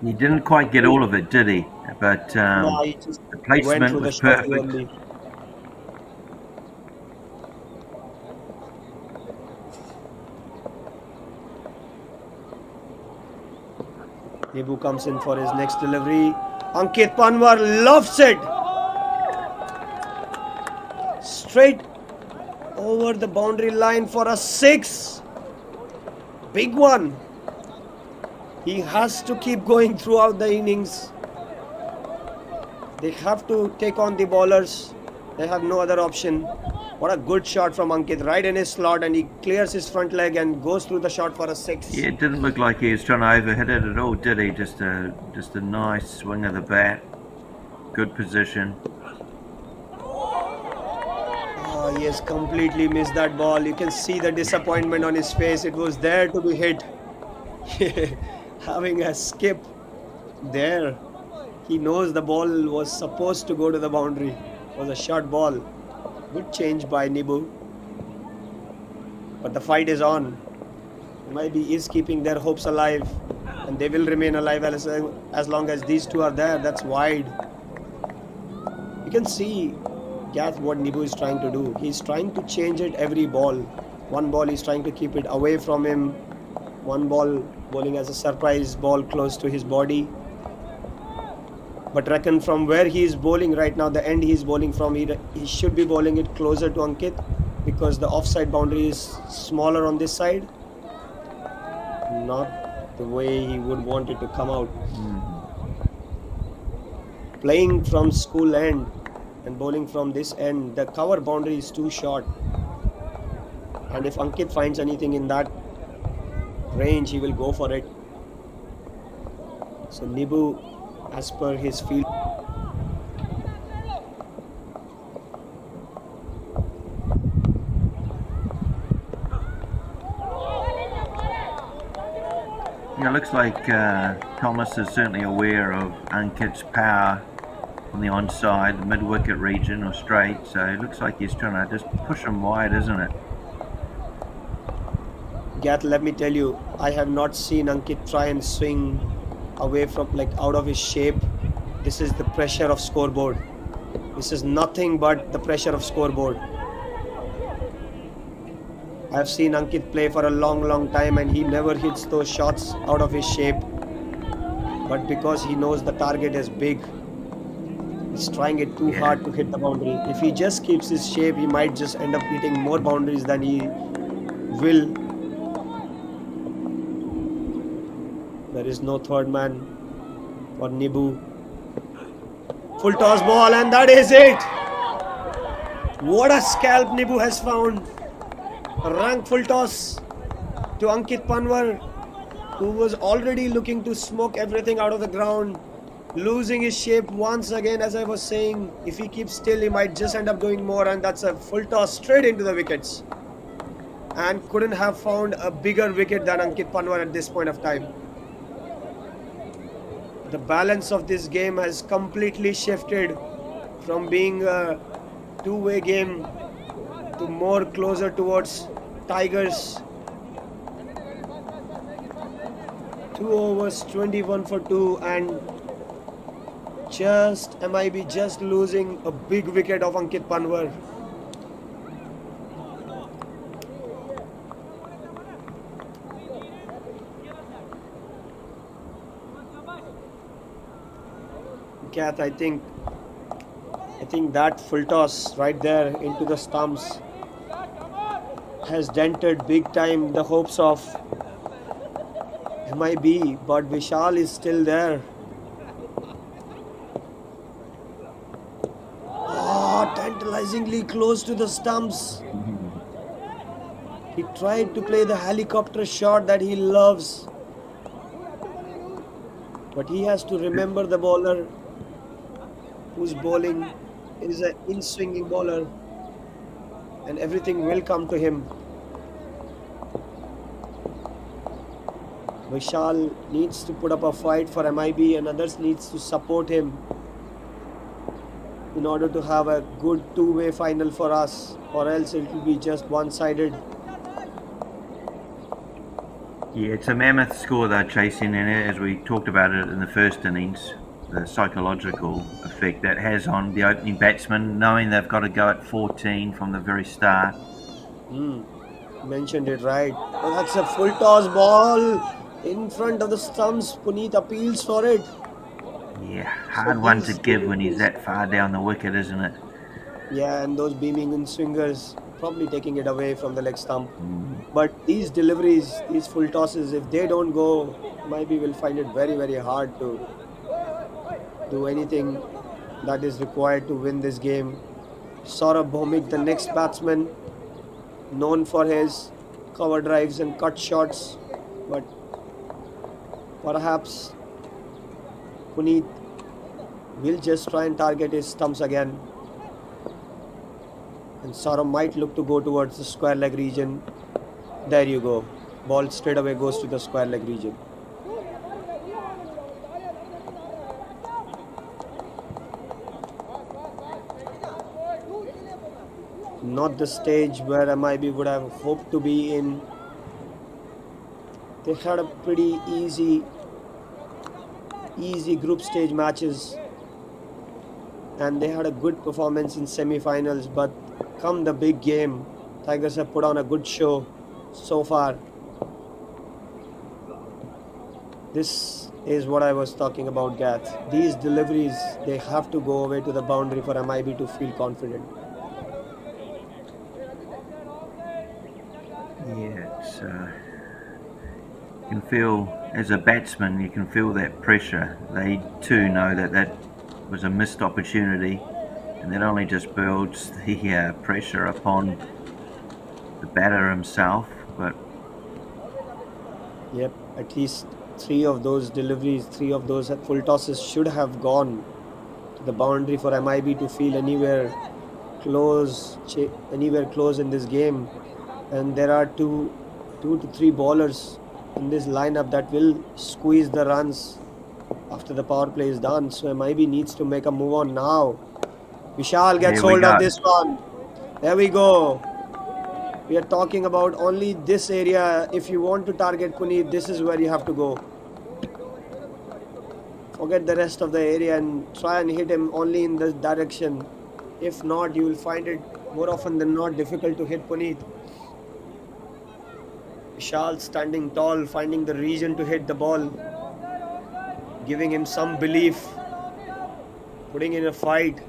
He didn't quite get all of it, did he? But No, he just the placement was perfect. early. Nebu comes in for his next delivery. Ankit Panwar loves it. Straight over the boundary line for a 6. Big one. He has to keep going throughout the innings. They have to take on the bowlers. They have no other option. What a good shot from Ankit, right in his slot, and he clears his front leg and goes through the shot for a 6. Yeah, it didn't look like he was trying to overhit it at all, did he? Just a nice swing of the bat. Good position. Oh, he has completely missed that ball. You can see the disappointment on his face. It was there to be hit. Having a skip there. He knows the ball was supposed to go to the boundary. It was a short ball. Good change by Nibu. But the fight is on. Maybe is keeping their hopes alive. And they will remain alive as long as these two are there. That's wide. You can see, Gath, what Nibu is trying to do. He's trying to change it every ball. One ball he's trying to keep it away from him. One ball bowling as a surprise ball close to his body. But reckon from where he is bowling right now, the end he is bowling from, he should be bowling it closer to Ankit, because the offside boundary is smaller on this side. Not the way he would want it to come out. Playing from school end and bowling from this end, the cover boundary is too short. And if Ankit finds anything in that range, he will go for it. So Nibu, as per his field. Yeah, it looks like Thomas is certainly aware of Ankit's power on the onside, the mid-wicket region or straight, so it looks like he's trying to just push him wide, isn't it? Gath, let me tell you, I have not seen Ankit try and swing away from, like, out of his shape. This is the pressure of scoreboard. This is nothing but the pressure of scoreboard. I've seen Ankit play for a long time and he never hits those shots out of his shape. But because he knows the target is big, he's trying it too hard to hit the boundary. If he just keeps his shape, he might just end up hitting more boundaries than he will. There is no third man for Nibu. Full toss ball, and that is it. What a scalp Nibu has found. A rank full toss to Ankit Panwar, who was already looking to smoke everything out of the ground, losing his shape once again. As I was saying, if he keeps still, he might just end up doing more, and that's a full toss straight into the wickets. And couldn't have found a bigger wicket than Ankit Panwar at this point of time. The balance of this game has completely shifted from being a two-way game to more closer towards Tigers. 2 overs, 21 for 2, and just MIB just losing a big wicket of Ankit Panwar. Kath, I think that full toss right there into the stumps has dented big time the hopes of MIB, but Vishal is still there. Oh, tantalizingly close to the stumps. He tried to play the helicopter shot that he loves, but he has to remember the bowler who's bowling is an in-swinging bowler, and everything will come to him. Vishal needs to put up a fight for MIB, and others needs to support him in order to have a good two-way final for us, or else it will be just one-sided. Yeah, it's a mammoth score they're chasing, and as we talked about it in the first innings, the psychological effect that has on the opening batsman, knowing they've got to go at 14 from the very start. Mentioned it right. Oh, that's a full toss ball in front of the stumps. Puneet appeals for it. Yeah, hard one to give when he's that far down the wicket, isn't it? Yeah, and those beaming in swingers probably taking it away from the leg stump. But these deliveries, these full tosses, if they don't go, maybe we'll find it very hard to do anything that is required to win this game. Saurabh Bhowmik, the next batsman, known for his cover drives and cut shots, but perhaps Puneet will just try and target his stumps again, and Saurabh might look to go towards the square leg region. There you go, ball straight away goes to the square leg region. Not the stage where MIB would have hoped to be in. They had a pretty easy group stage matches, and they had a good performance in semi-finals, but come the big game, Tigers have put on a good show so far. This is what I was talking about, Gath. These deliveries, they have to go away to the boundary for MIB to feel confident. Yeah, it's you can feel, as a batsman, you can feel that pressure. They too know that was a missed opportunity, and that only just builds the pressure upon the batter himself. But yep, at least 3 of those deliveries, 3 of those full tosses should have gone to the boundary for MIB to feel anywhere close in this game. And there are two to three bowlers in this lineup that will squeeze the runs after the power play is done. So MIB needs to make a move on now. Vishal gets hold of this one. There we go. We are talking about only this area. If you want to target Puneet, this is where you have to go. Forget the rest of the area and try and hit him only in this direction. If not, you will find it more often than not difficult to hit Puneet. Vishal standing tall, finding the region to hit the ball, giving him some belief, putting in a fight.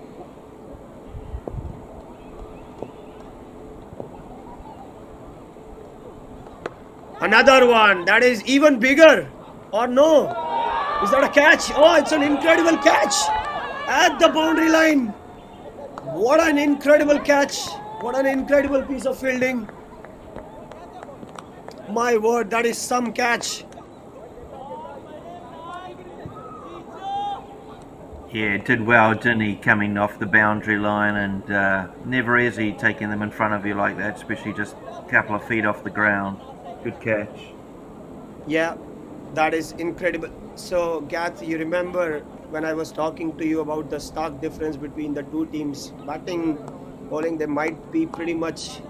Another one that is even bigger. Or no? Is that a catch? Oh, it's an incredible catch at the boundary line. What an incredible catch. What an incredible piece of fielding. My word, that is some catch. Yeah, did well, didn't he, coming off the boundary line, and never easy taking them in front of you like that, especially just a couple of feet off the ground. Good catch. Yeah, that is incredible. So, Gath, you remember when I was talking to you about the stark difference between the two teams? Batting, bowling, they might be pretty much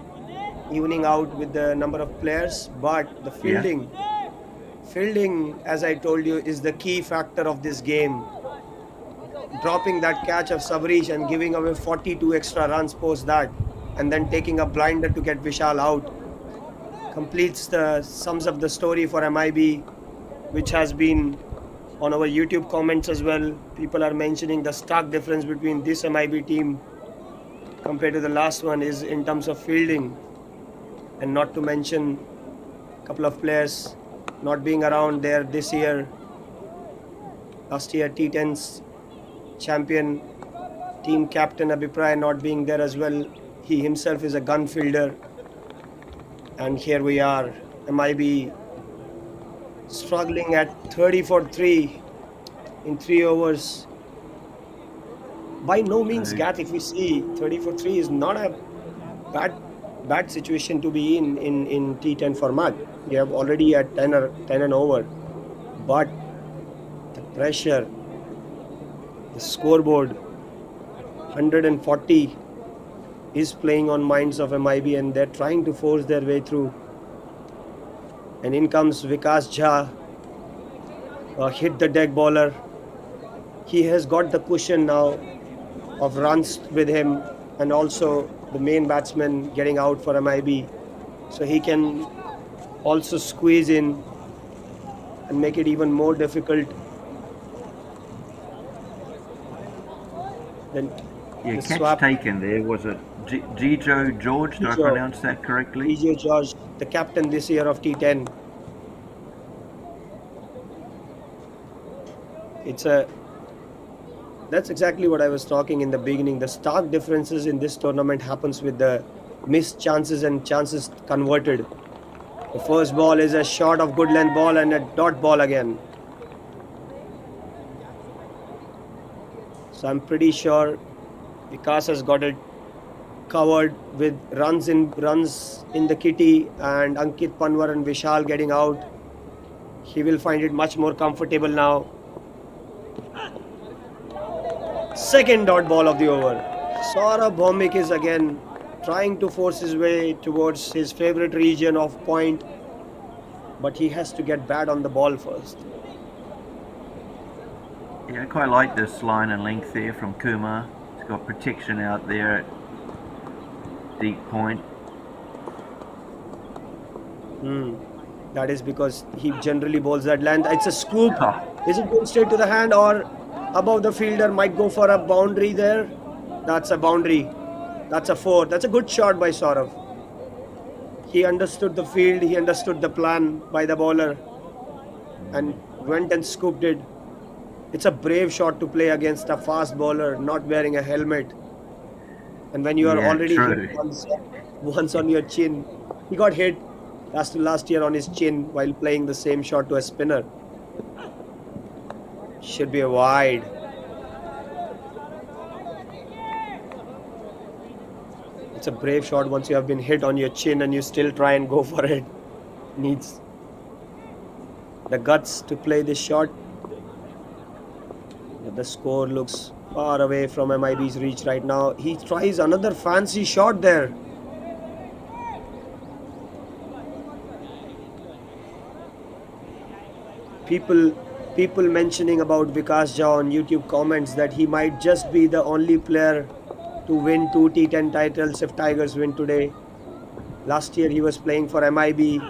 evening out with the number of players, but the fielding, as I told you, is the key factor of this game. Dropping that catch of Savrish and giving away 42 extra runs post that, and then taking a blinder to get Vishal out, sums up the story for MIB, which has been on our YouTube comments as well. People are mentioning the stark difference between this MIB team compared to the last one is in terms of fielding, and not to mention a couple of players not being around there this year. Last year T10's champion, team captain Abhipray not being there as well. He himself is a gun fielder. And here we are, MIB struggling at 30 for 3 in 3 overs. By no means, Gath, if we see 30 for 3 is not a bad situation to be in T10 format. You have already at 10 and over. But the pressure, the scoreboard, 140 is playing on minds of MIB, and they're trying to force their way through. And in comes Vikas Jha, hit the deck bowler. He has got the cushion now of runs with him, and also the main batsman getting out for MIB. So he can also squeeze in and make it even more difficult. Then yeah, catch taken there, was it Gijo George? Did I pronounce that correctly? Gijo George, the captain this year of T10. That's exactly what I was talking in the beginning. The stark differences in this tournament happens with the missed chances and chances converted. The first ball is a shot of good length ball and a dot ball again. So I'm pretty sure Vikas has got it covered with runs in the kitty, and Ankit Panwar and Vishal getting out. He will find it much more comfortable now. Second dot ball of the over. Saurabh Bhaumik is again trying to force his way towards his favorite region of point, but he has to get bad on the ball first. Yeah, I quite like this line and length there from Kumar. He's got protection out there at deep point. That is because he generally bowls that length. It's a scoop. Is it going straight to the hand or above the fielder? Might go for a boundary there. That's a boundary. That's a 4. That's a good shot by Saurabh. He understood the field. He understood the plan by the bowler and went and scooped it. It's a brave shot to play against a fast bowler not wearing a helmet. And when you are already hit once on your chin, he got hit last year on his chin while playing the same shot to a spinner. Should be a wide. It's a brave shot once you have been hit on your chin and you still try and go for it. Needs the guts to play this shot. The score looks far away from MIB's reach right now. He tries another fancy shot there. people people mentioning about Vikas Jha on YouTube comments that he might just be the only player to win two T10 titles if Tigers win today. Last year he was playing for MIB,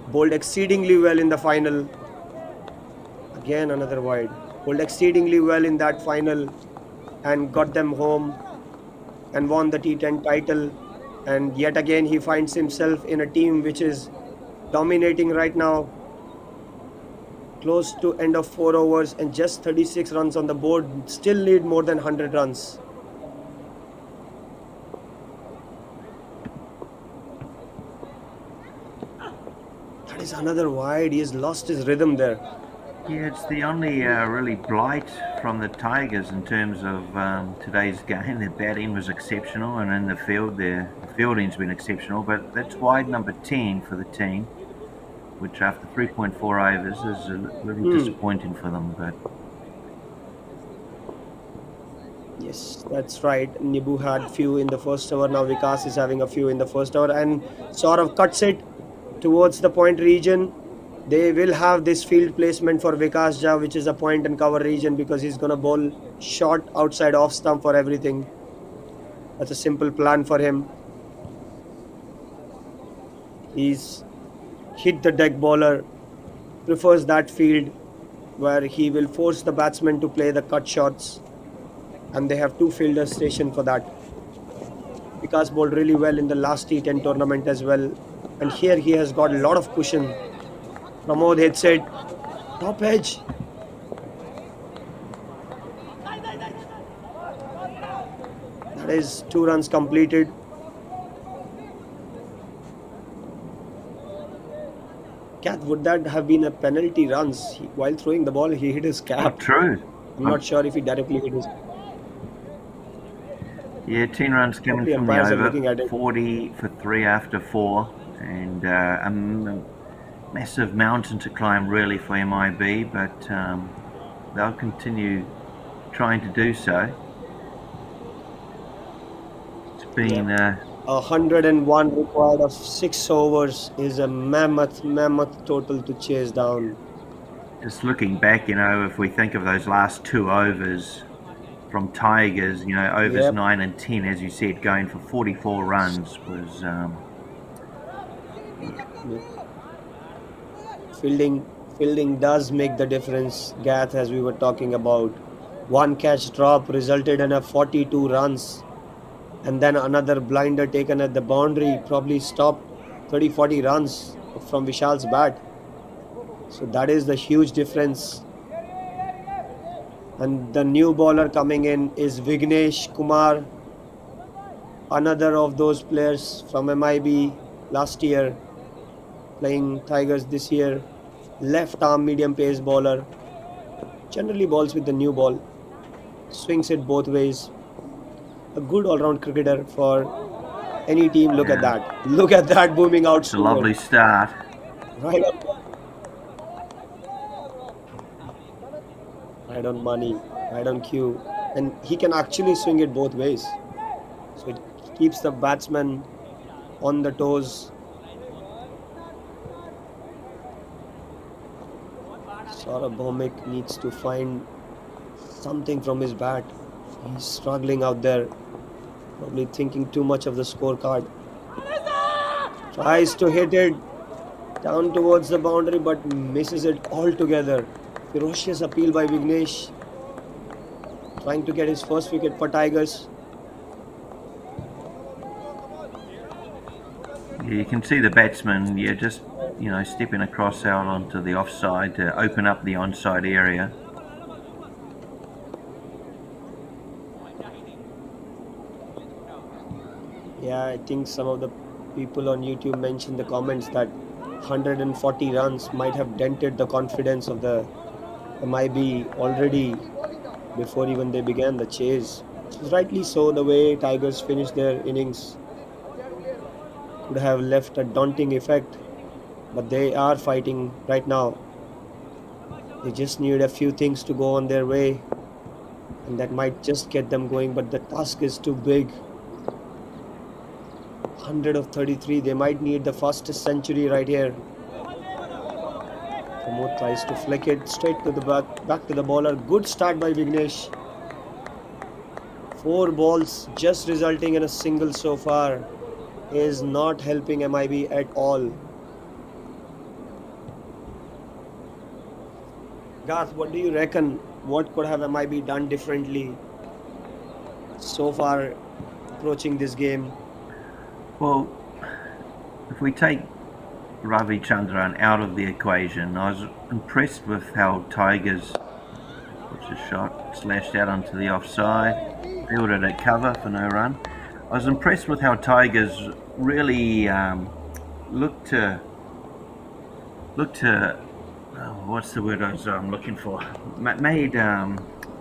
bowled exceedingly well in the final. Again another wide. Bowled exceedingly well in that final and got them home and won the T10 title. And yet again he finds himself in a team which is dominating right now. Close to end of 4 overs and just 36 runs on the board. Still need more than 100 runs. That is another wide. He has lost his rhythm there. Yeah, it's the only really blight from the Tigers in terms of today's game. Their batting was exceptional, and in the field, their fielding's been exceptional. But that's wide number 10 for the team, which after 3.4 overs is a little disappointing for them. But Yes, that's right. Nibu had few in the first over. Now Vikas is having a few in the first over and sort of cuts it towards the point region. They will have this field placement for Vikas Jha, which is a point and cover region, because he's gonna bowl short outside off stump for everything. That's a simple plan for him. He's hit the deck bowler, prefers that field where he will force the batsman to play the cut shots, and they have two fielders stationed for that. Vikas bowled really well in the last T10 tournament as well, and here he has got a lot of cushion. Pramod hits it, top edge. That is 2 runs completed. Kath, would that have been a penalty runs? While throwing the ball, he hit his cap. not true. I'm not sure if he directly hit his. Yeah, 10 runs coming The from the umpires are looking at over, it. 40 for 3 after 4, and a massive mountain to climb really for MIB, but they'll continue trying to do so. It's been 101 required of 6 overs is a mammoth total to chase down. just looking back, if we think of those last 2 overs from Tigers, overs Yep. 9 and 10, as you said, going for 44 runs was Fielding does make the difference, Gath, as we were talking about. One catch drop resulted in a 42 runs, and then another blinder taken at the boundary probably stopped 30-40 runs from Vishal's bat. So that is the huge difference. And the new bowler coming in is Vignesh Kumar, another of those players from MIB last year, playing Tigers this year. Left arm medium pace bowler, generally bowls with the new ball, swings it both ways. A good all-round cricketer for any team. Look at that. Look at that booming out. it's a lovely start. Right on. Right on money, right on cue. And he can actually swing it both ways. So it keeps the batsman on the toes. Saurabh Bhowmik needs to find something from his bat. He's struggling out there, probably thinking too much of the scorecard. Tries to hit it down towards the boundary, but misses it altogether. Ferocious appeal by Vignesh, trying to get his first wicket for Tigers. Yeah, you can see the batsman, just stepping across out onto the offside to open up the onside area. Yeah, I think some of the people on YouTube mentioned the comments that 140 runs might have dented the confidence of the MIB already before even they began the chase. Rightly so, the way Tigers finished their innings could have left a daunting effect, but they are fighting right now. They just need a few things to go on their way, and that might just get them going, but the task is too big. 100 of 33, they might need the fastest century right here. Pramod tries to flick it straight to the back to the bowler. Good start by Vignesh. 4 balls just resulting in a single so far is not helping MIB at all. Garth, what do you reckon? What could have MIB done differently so far approaching this game? Well, if we take Ravi Chandran out of the equation, I was impressed with how Tigers, which is shot, slashed out onto the offside, fielded at cover for no run. I was impressed with how Tigers really looked to what's the word I'm looking for? Made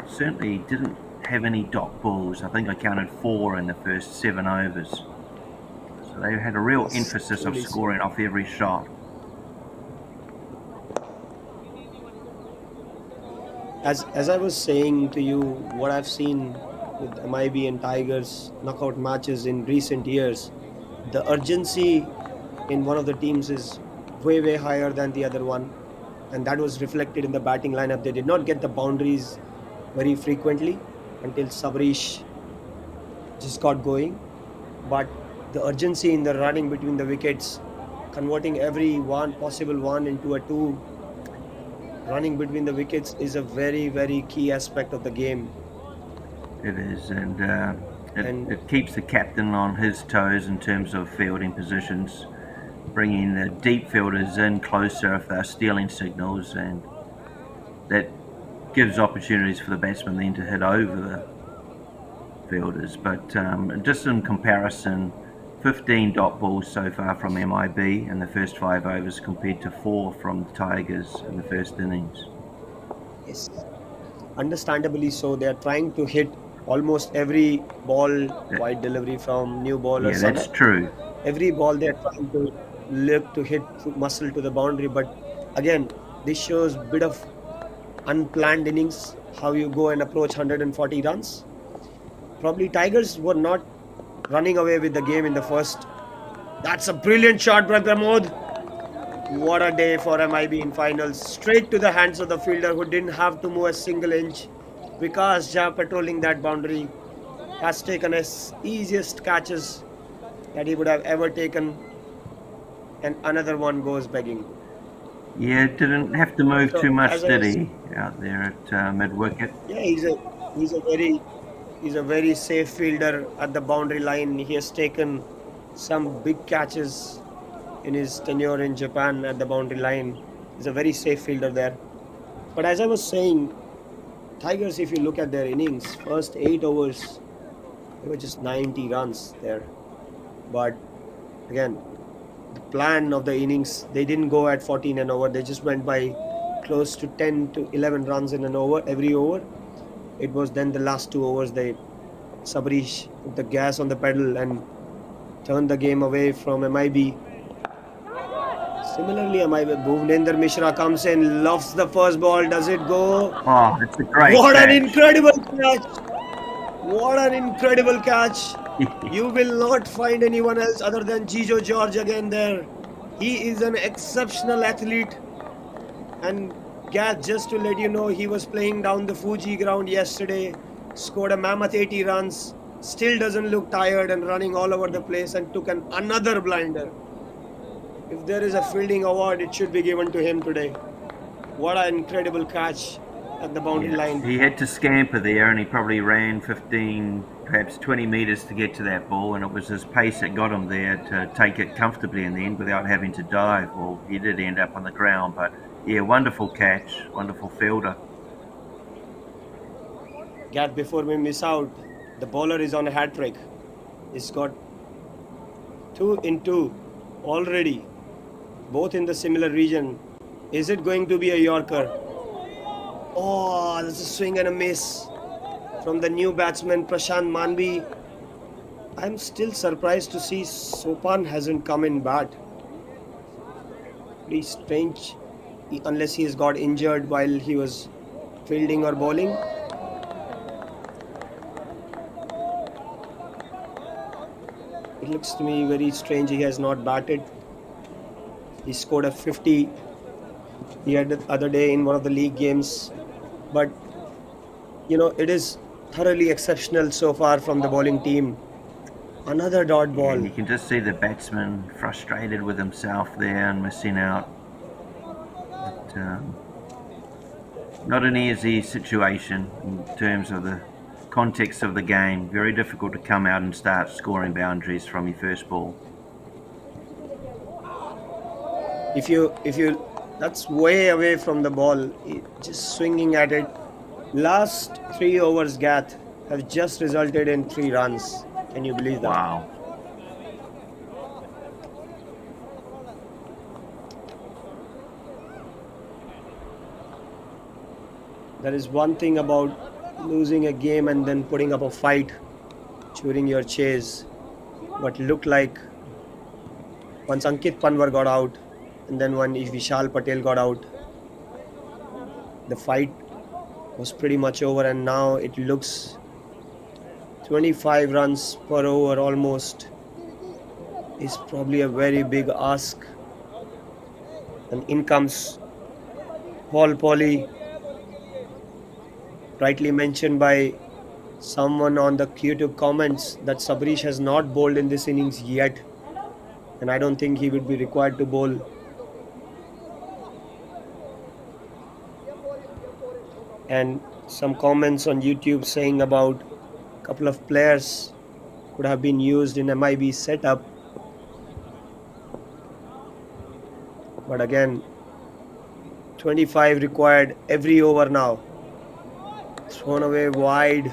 certainly didn't have any dot balls. I think I counted 4 in the first 7 overs. So they had a real emphasis of scoring off every shot. As I was saying to you, what I've seen with MIB and Tigers knockout matches in recent years, the urgency in one of the teams is way higher than the other one, and that was reflected in the batting lineup. They did not get the boundaries very frequently until Sabrish just got going, but the urgency in the running between the wickets, converting every possible one into a 2, running between the wickets is a very key aspect of the game. It is, and it keeps the captain on his toes in terms of fielding positions, bringing the deep fielders in closer if they're stealing signals, and that gives opportunities for the batsmen then to hit over the fielders. But just in comparison, 15 dot balls so far from MIB in the first 5 overs compared to 4 from the Tigers in the first innings. Yes, understandably so. They are trying to hit almost every ball, wide delivery from new bowlers. Yeah, that's true. Every ball they are trying to look to hit muscle to the boundary, but again, this shows a bit of unplanned innings, how you go and approach 140 runs. Probably Tigers were not running away with the game in the first. That's a brilliant shot by Pramod. What a day for MIB in finals. Straight to the hands of the fielder who didn't have to move a single inch. Vikas Jha patrolling that boundary has taken his easiest catches that he would have ever taken, and another one goes begging. Yeah, didn't have to move too much, did he, out there at mid-wicket? Yeah, he's a very safe fielder at the boundary line. He has taken some big catches in his tenure in Japan at the boundary line. He's a very safe fielder there. But as I was saying, Tigers, if you look at their innings, first 8 overs, they were just 90 runs there. But again, the plan of the innings, they didn't go at 14 an over. They just went by close to 10 to 11 runs in an over, every over. It was then the last 2 overs, Sabrish put the gas on the pedal and turned the game away from MIB. Similarly, MIB, Bhuvnender Mishra comes in, lofts the first ball. Does it go? Oh, it's a great What catch. an incredible catch! What an incredible catch! You will not find anyone else other than Jijo George again there. He is an exceptional athlete. And Gath, just to let you know, he was playing down the Fuji ground yesterday, scored a mammoth 80 runs, still doesn't look tired and running all over the place, and took another blinder. If there is a fielding award, it should be given to him today. What an incredible catch at the boundary line. He had to scamper there, and he probably ran 15, perhaps 20 metres to get to that ball, and it was his pace that got him there to take it comfortably in the end without having to dive. Well, he did end up on the ground, but yeah, wonderful catch, wonderful fielder. Gath, before we miss out, the bowler is on a hat trick. He's got 2 in 2 already, both in the similar region. Is it going to be a Yorker? Oh, there's a swing and a miss from the new batsman Prashant Manvi. I'm still surprised to see Sopan hasn't come in bat. Pretty strange, unless he has got injured while he was fielding or bowling. It looks to me very strange he has not batted. He scored a 50 the other day in one of the league games. But it is thoroughly exceptional so far from the bowling team. Another dot Yeah, and ball. you can just see the batsman frustrated with himself there and missing out. But, not an easy situation in terms of the context of the game. Very difficult to come out and start scoring boundaries from your first ball. If you that's way away from the ball, just swinging at it. Last 3 overs, Gath, have just resulted in 3 runs. Can you believe that? Wow. There is one thing about losing a game and then putting up a fight during your chase. What looked like once Ankit Panwar got out and then when Vishal Patel got out, the fight was pretty much over, and now it looks 25 runs per over almost is probably a very big ask. And in comes Paul Polly, rightly mentioned by someone on the YouTube comments that Sabrish has not bowled in this innings yet, and I don't think he would be required to bowl. And some comments on YouTube saying about a couple of players could have been used in MIB setup. But again, 25 required every over now. Thrown away wide.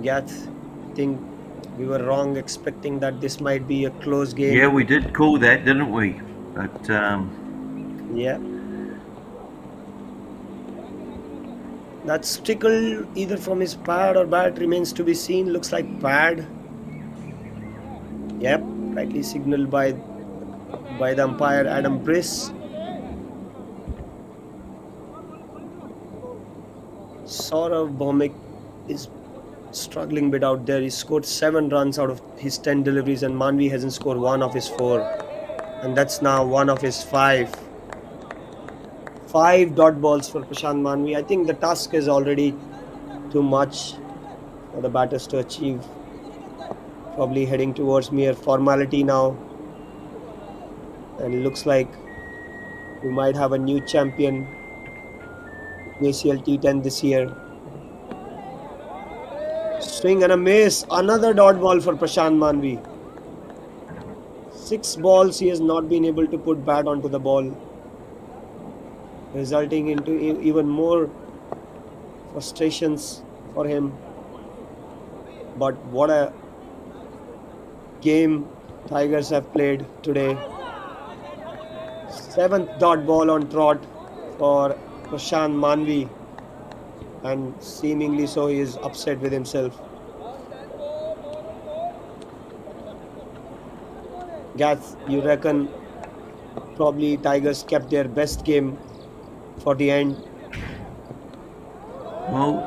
Gath, I think we were wrong expecting that this might be a close game. Yeah, we did call that, didn't we? But Yeah. That stickle either from his pad or bat remains to be seen. Looks like pad. Yep, rightly signaled by the umpire Adam Briss. Saurav Bhomik is struggling a bit out there. He scored 7 runs out of his 10 deliveries, and Manvi hasn't scored 1 of his 4. And that's now 1 of his 5. 5 dot balls for Prashant Manvi. I think the task is already too much for the batters to achieve. Probably heading towards mere formality now. And it looks like we might have a new champion, JCL T10 this year. Swing and a miss. Another dot ball for Prashant Manvi. 6 balls he has not been able to put bat onto the ball, resulting into even more frustrations for him. But what a game Tigers have played today. 7th dot ball on trot for Prashant Manvi, and seemingly so he is upset with himself. Gath, you reckon probably Tigers kept their best game for the end? well,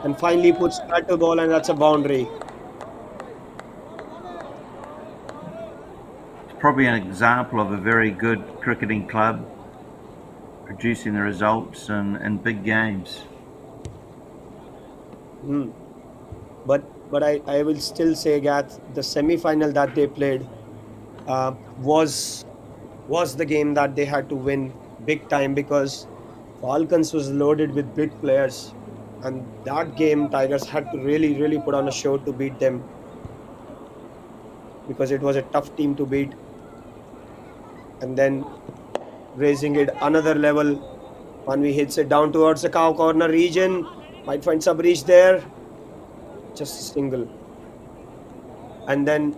And finally puts bat to ball, and that's a boundary. it's probably an example of a very good cricketing club producing the results in big games. But I will still say, Gath, the semi-final that they played was the game that they had to win big time, because Falcons was loaded with big players, and that game Tigers had to really put on a show to beat them, because it was a tough team to beat. And then raising it another level, Manvi hits it down towards the cow corner region, might find Sabrish there, just a single. And then,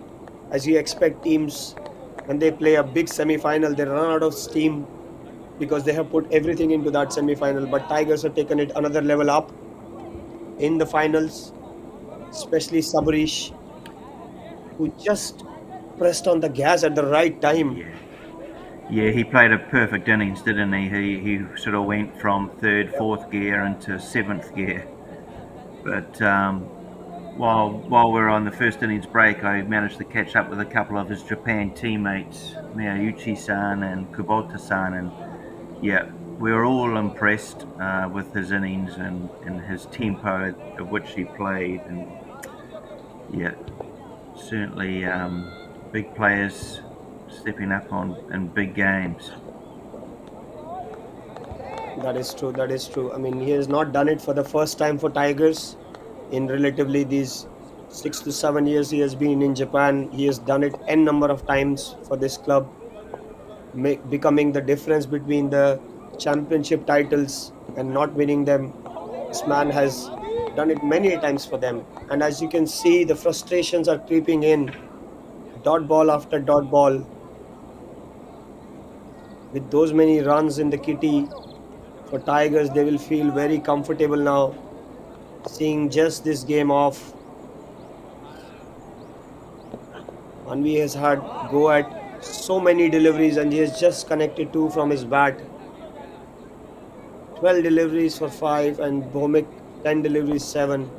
as you expect teams, when they play a big semi-final, they run out of steam because they have put everything into that semi-final. But Tigers have taken it another level up in the finals, especially Sabrish, who just pressed on the gas at the right time. Yeah, he played a perfect innings, didn't he? He sort of went from 3rd, 4th gear into 7th gear. But while we're on the first innings break, I managed to catch up with a couple of his Japan teammates, Miyauchi-san and Kubota-san, and yeah, we were all impressed with his innings and his tempo at which he played, and yeah, certainly big players stepping up in big games. That is true. That is true. I mean, he has not done it for the first time for Tigers. In relatively these 6 to 7 years he has been in Japan, he has done it n number of times for this club, becoming the difference between the championship titles and not winning them. This man has done it many times for them. And as you can see, the frustrations are creeping in. Dot ball after dot ball. With those many runs in the kitty, for Tigers, they will feel very comfortable now, seeing just this game off. Anvi has had go at so many deliveries and he has just connected 2 from his bat. 12 deliveries for 5 and Bhomik 10 deliveries 7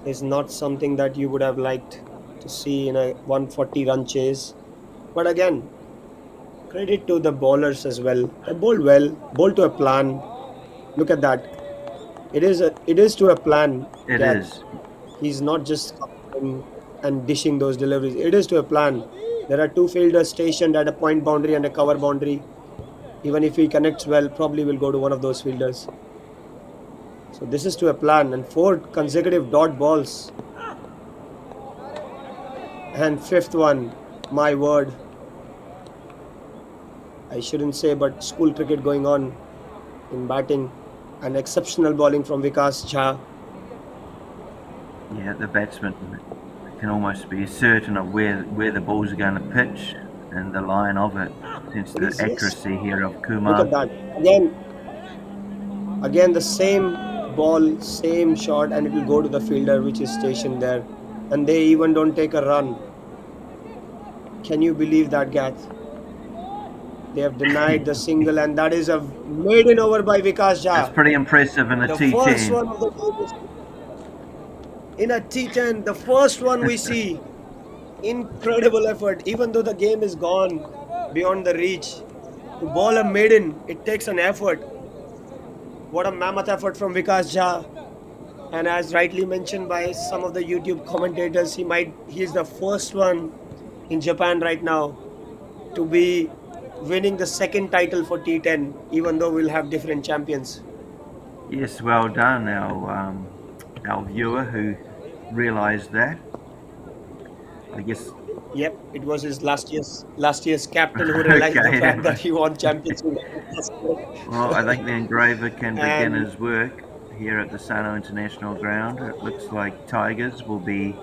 is not something that you would have liked to see in a 140 run chase. But again, credit to the bowlers as well. They bowled well, bowled to a plan. Look at that. It is to a plan. It is. He's not just coming and dishing those deliveries. It is to a plan. There are 2 fielders stationed at a point boundary and a cover boundary. Even if he connects well, probably will go to one of those fielders. So this is to a plan, and 4 consecutive dot balls. And 5th one, my word. I shouldn't say, but school cricket going on in batting. An exceptional bowling from Vikas Jha. Yeah, the batsman can almost be certain of where the balls are going to pitch and the line of it. Since the accuracy here of Kumar. Look at that. Again the same ball, same shot, and it will go to the fielder which is stationed there. And they even don't take a run. Can you believe that, Gath? They have denied the single, and that is a maiden over by Vikas Jha. It's pretty impressive in a T10. The first one of the game is in a T10, the first one we see. Incredible effort. Even though the game is gone beyond the reach, to bowl a maiden, it takes an effort. What a mammoth effort from Vikas Jha. And as rightly mentioned by some of the YouTube commentators, he is the first one in Japan right now to be winning the second title for T10, even though we'll have different champions. Yes, well done, our viewer who realised that. I guess. Yep, it was his last year's captain who realised the fact that he won championship. Well, I think the engraver can begin his work here at the Sano International Ground. It looks like Tigers will be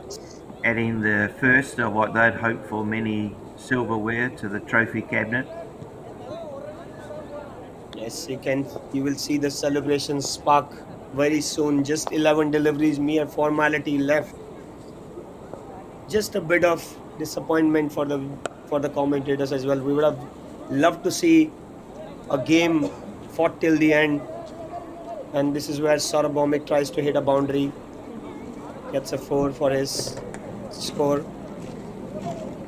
adding the first of what they'd hoped for, many silverware to the trophy cabinet. Yes, you will see the celebration spark very soon. Just 11 deliveries, mere formality left. Just a bit of disappointment for the commentators as well. We would have loved to see a game fought till the end. And this is where Saurabh Bhomik tries to hit a boundary. Gets a 4 for his score.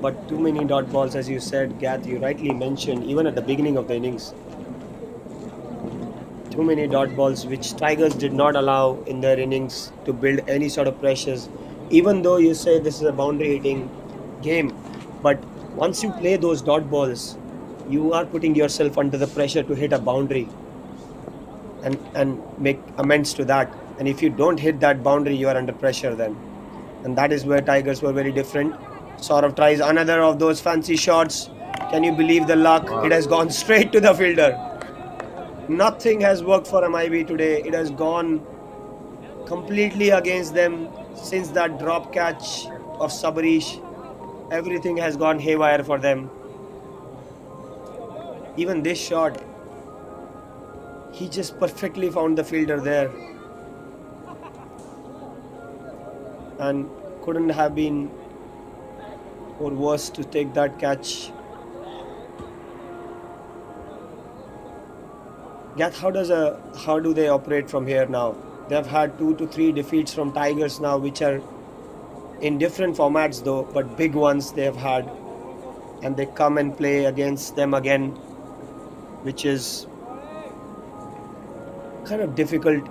But too many dot balls, as you said, Gath, you rightly mentioned, even at the beginning of the innings. Too many dot balls, which Tigers did not allow in their innings to build any sort of pressures. Even though you say this is a boundary hitting game, but once you play those dot balls, you are putting yourself under the pressure to hit a boundary and make amends to that. And if you don't hit that boundary, you are under pressure then. And that is where Tigers were very different. Saurabh tries another of those fancy shots. Can you believe the luck? Wow. It has gone straight to the fielder. Nothing has worked for MIB today. It has gone completely against them since that drop catch of Sabarish. Everything has gone haywire for them. Even this shot, he just perfectly found the fielder there. And couldn't have been or worse to take that catch. Gath, how do they operate from here now? They've had 2 to 3 defeats from Tigers now, which are in different formats though, but big ones they've had. And they come and play against them again, which is kind of difficult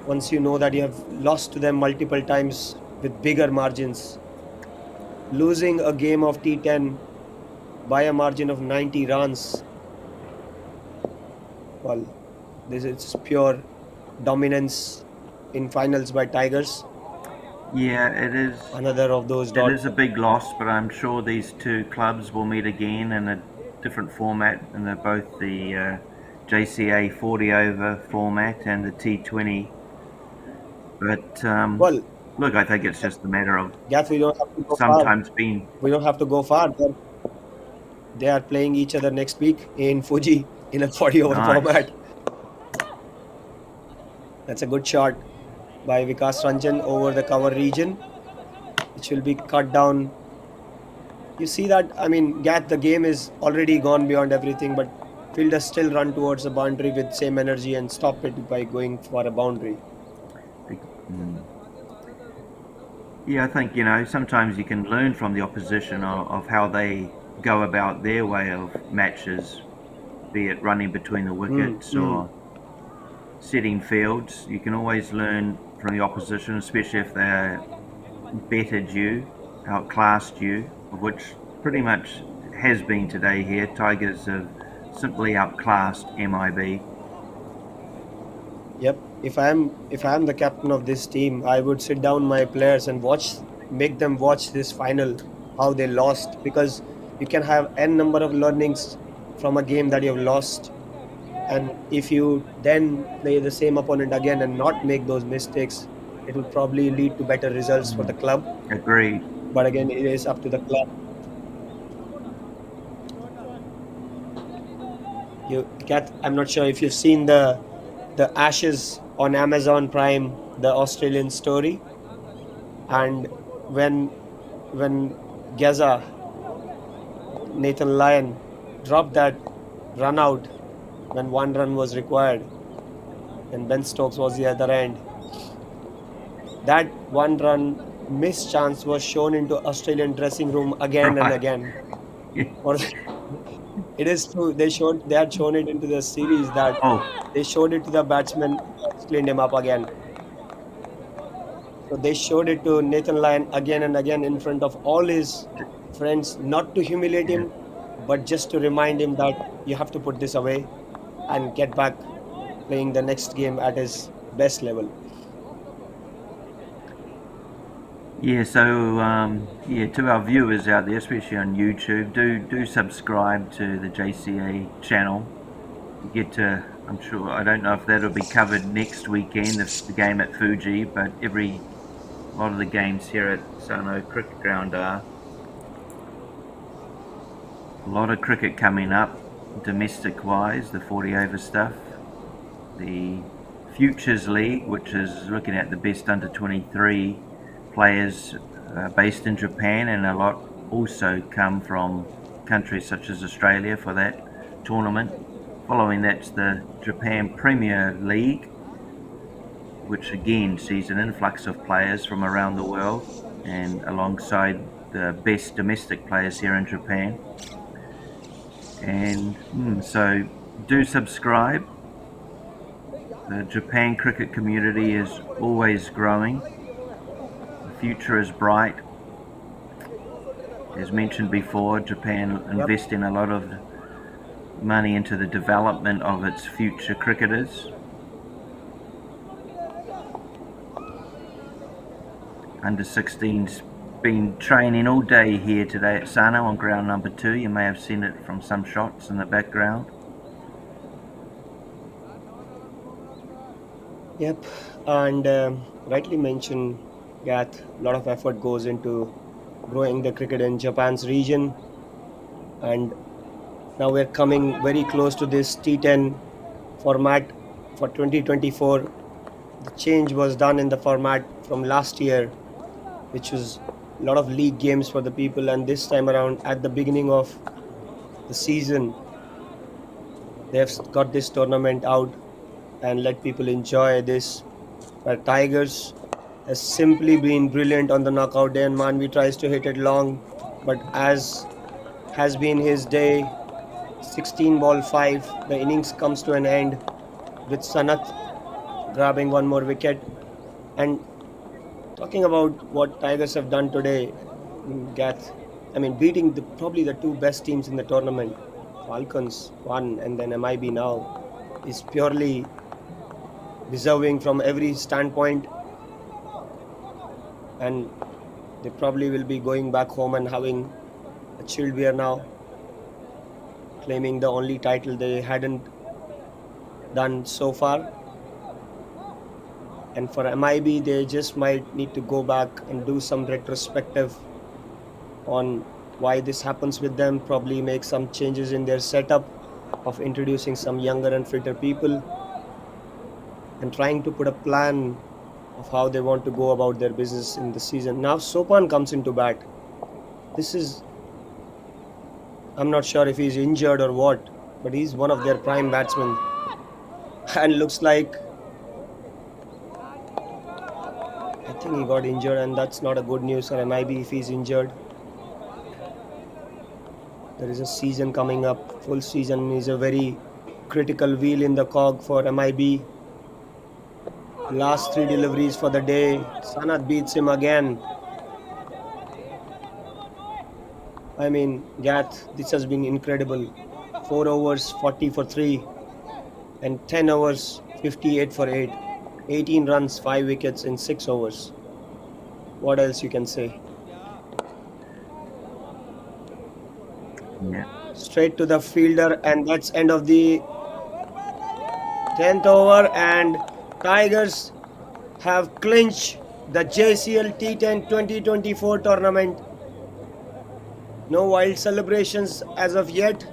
once you know that you have lost to them multiple times with bigger margins. Losing a game of T10 by a margin of 90 runs, well, this is pure dominance in finals by Tigers. Yeah, it is. Another of those It dots. is a big loss, but I'm sure these two clubs will meet again in a different format, and they're both the JCA 40 over format and the T20. But Well, look, I think it's just a matter of Gath, we don't have to go far. sometimes being. We don't have to go far. They are playing each other next week in Fuji in a 40 over Nice. format. That's a good shot by Vikas Ranjan over the cover region, which will be cut down. You see that, I mean, Gath, the game is already gone beyond everything, but fielders still run towards the boundary with same energy and stop it by going for a boundary. Yeah, I think, sometimes you can learn from the opposition of how they go about their way of matches, be it running between the wickets or setting fields. You can always learn from the opposition, especially if they bettered you, outclassed you, of which pretty much has been today here. Tigers have simply outclassed MIB. Yep. If I'm the captain of this team, I would sit down my players and make them watch this final, how they lost, because you can have n number of learnings from a game that you've lost, and if you then play the same opponent again and not make those mistakes, it will probably lead to better results for the club. Agreed. But again, it is up to the club. I'm not sure if you've seen the Ashes on Amazon Prime, the Australian story, and when Gaza, Nathan Lyon, dropped that run out when 1 run was required and Ben Stokes was the other end, that 1 run missed chance was shown into Australian dressing room again and again. Or it is true, they had shown it into the series that they showed it to the batsman, cleaned him up again. So they showed it to Nathan Lyon again and again in front of all his friends, not to humiliate him, but just to remind him that you have to put this away and get back playing the next game at his best level. Yeah, so to our viewers out there, especially on YouTube, do subscribe to the JCA channel. You get to, I'm sure, I don't know if that'll be covered next weekend, the game at Fuji, but a lot of the games here at Sano Cricket Ground are. A lot of cricket coming up, domestic-wise, the 40 over stuff. The Futures League, which is looking at the best under 23 players based in Japan, and a lot also come from countries such as Australia for that tournament. Following that's the Japan Premier League, which again sees an influx of players from around the world, and alongside the best domestic players here in Japan. And so do subscribe. The Japan cricket community is always growing. The future is bright. As mentioned before, Japan investing a lot of money into the development of its future cricketers. Under 16's been training all day here today at Sano on ground number 2. You may have seen it from some shots in the background. Yep, and rightly mentioned, Gath, a lot of effort goes into growing the cricket in Japan's region, and now we're coming very close to this T10 format for 2024. The change was done in the format from last year, which was a lot of league games for the people, and this time around at the beginning of the season they've got this tournament out and let people enjoy this But Tigers has simply been brilliant on the knockout day, and Manvi tries to hit it long, but as has been his day, 16 ball 5, the innings comes to an end with Sanath grabbing one more wicket. And talking about what Tigers have done today, Gath, beating probably the two best teams in the tournament, Falcons won and then MIB now, is purely deserving from every standpoint. And they probably will be going back home and having a chilled beer now, claiming the only title they hadn't done so far. And for MIB, they just might need to go back and do some retrospective on why this happens with them, probably make some changes in their setup of introducing some younger and fitter people and trying to put a plan of how they want to go about their business in the season. Now Sopan comes into bat. I'm not sure if he's injured or what, but he's one of their prime batsmen. And looks like I think he got injured, and that's not a good news for MIB if he's injured. There is a season coming up. Full season is a very critical wheel in the cog for MIB. Last 3 deliveries for the day. Sanath beats him again. Gath, this has been incredible. 4 overs, 40 for 3. And 10 overs, 58 for 8. 18 runs, 5 wickets in 6 overs. What else you can say? Yeah. Straight to the fielder, and that's end of the 10th over, and Tigers have clinched the JCL T10 2024 tournament. No wild celebrations as of yet,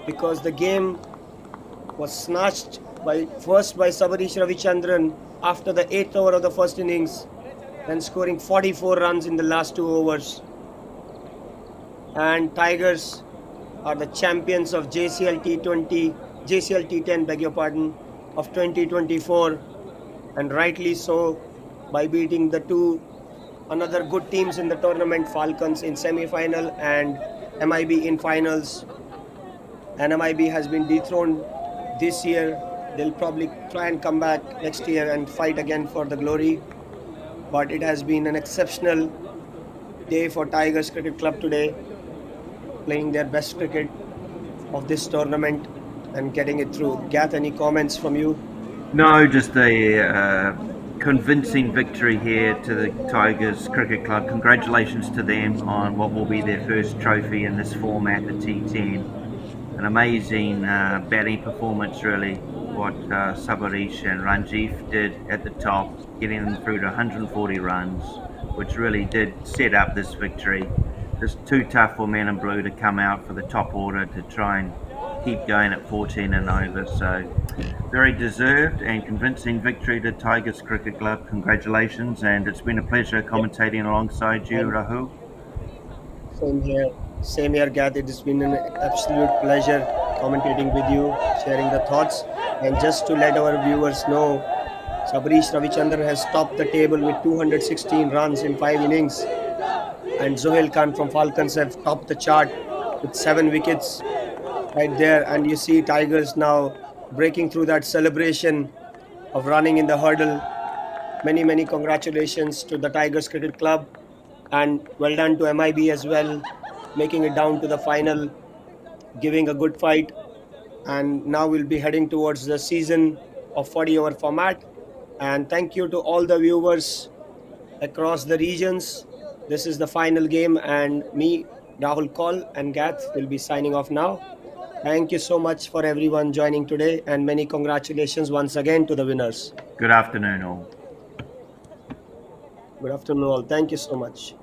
because the game was snatched first by Sabarish Ravichandran after the 8th over of the first innings, then scoring 44 runs in the last 2 overs. And Tigers are the champions of JCL T10, beg your pardon, of 2024, and rightly so, by beating the two another good teams in the tournament, Falcons in semi-final and MIB in finals. And MIB has been dethroned this year. They'll probably try and come back next year and fight again for the glory. But it has been an exceptional day for Tigers Cricket Club today, playing their best cricket of this tournament and getting it through. Gath, any comments from you? No, just a convincing victory here to the Tigers Cricket Club. Congratulations to them on what will be their first trophy in this format, the T10. An amazing batting performance, really, what Sabarish and Ranjith did at the top, getting them through to 140 runs, which really did set up this victory. It's too tough for Men in Blue to come out for the top order to try and keep going at 14 and over. So very deserved and convincing victory to Tigers Cricket Club. Congratulations, and it's been a pleasure commentating alongside you, Rahul. Same here, Gath. It has been an absolute pleasure commentating with you, sharing the thoughts. And just to let our viewers know, Sabarish Ravichandran has topped the table with 216 runs in 5 innings. And Zohail Khan from Falcons have topped the chart with 7 wickets right there. And you see Tigers now breaking through that celebration of running in the hurdle. Many, many congratulations to the Tigers Cricket Club, and well done to MIB as well, making it down to the final, giving a good fight. And now we'll be heading towards the season of 40-over format. And thank you to all the viewers across the regions. This is the final game, and me, Rahul Kaul and Gath will be signing off now. Thank you so much for everyone joining today, and many congratulations once again to the winners. Good afternoon, all. Good afternoon all. Thank you so much.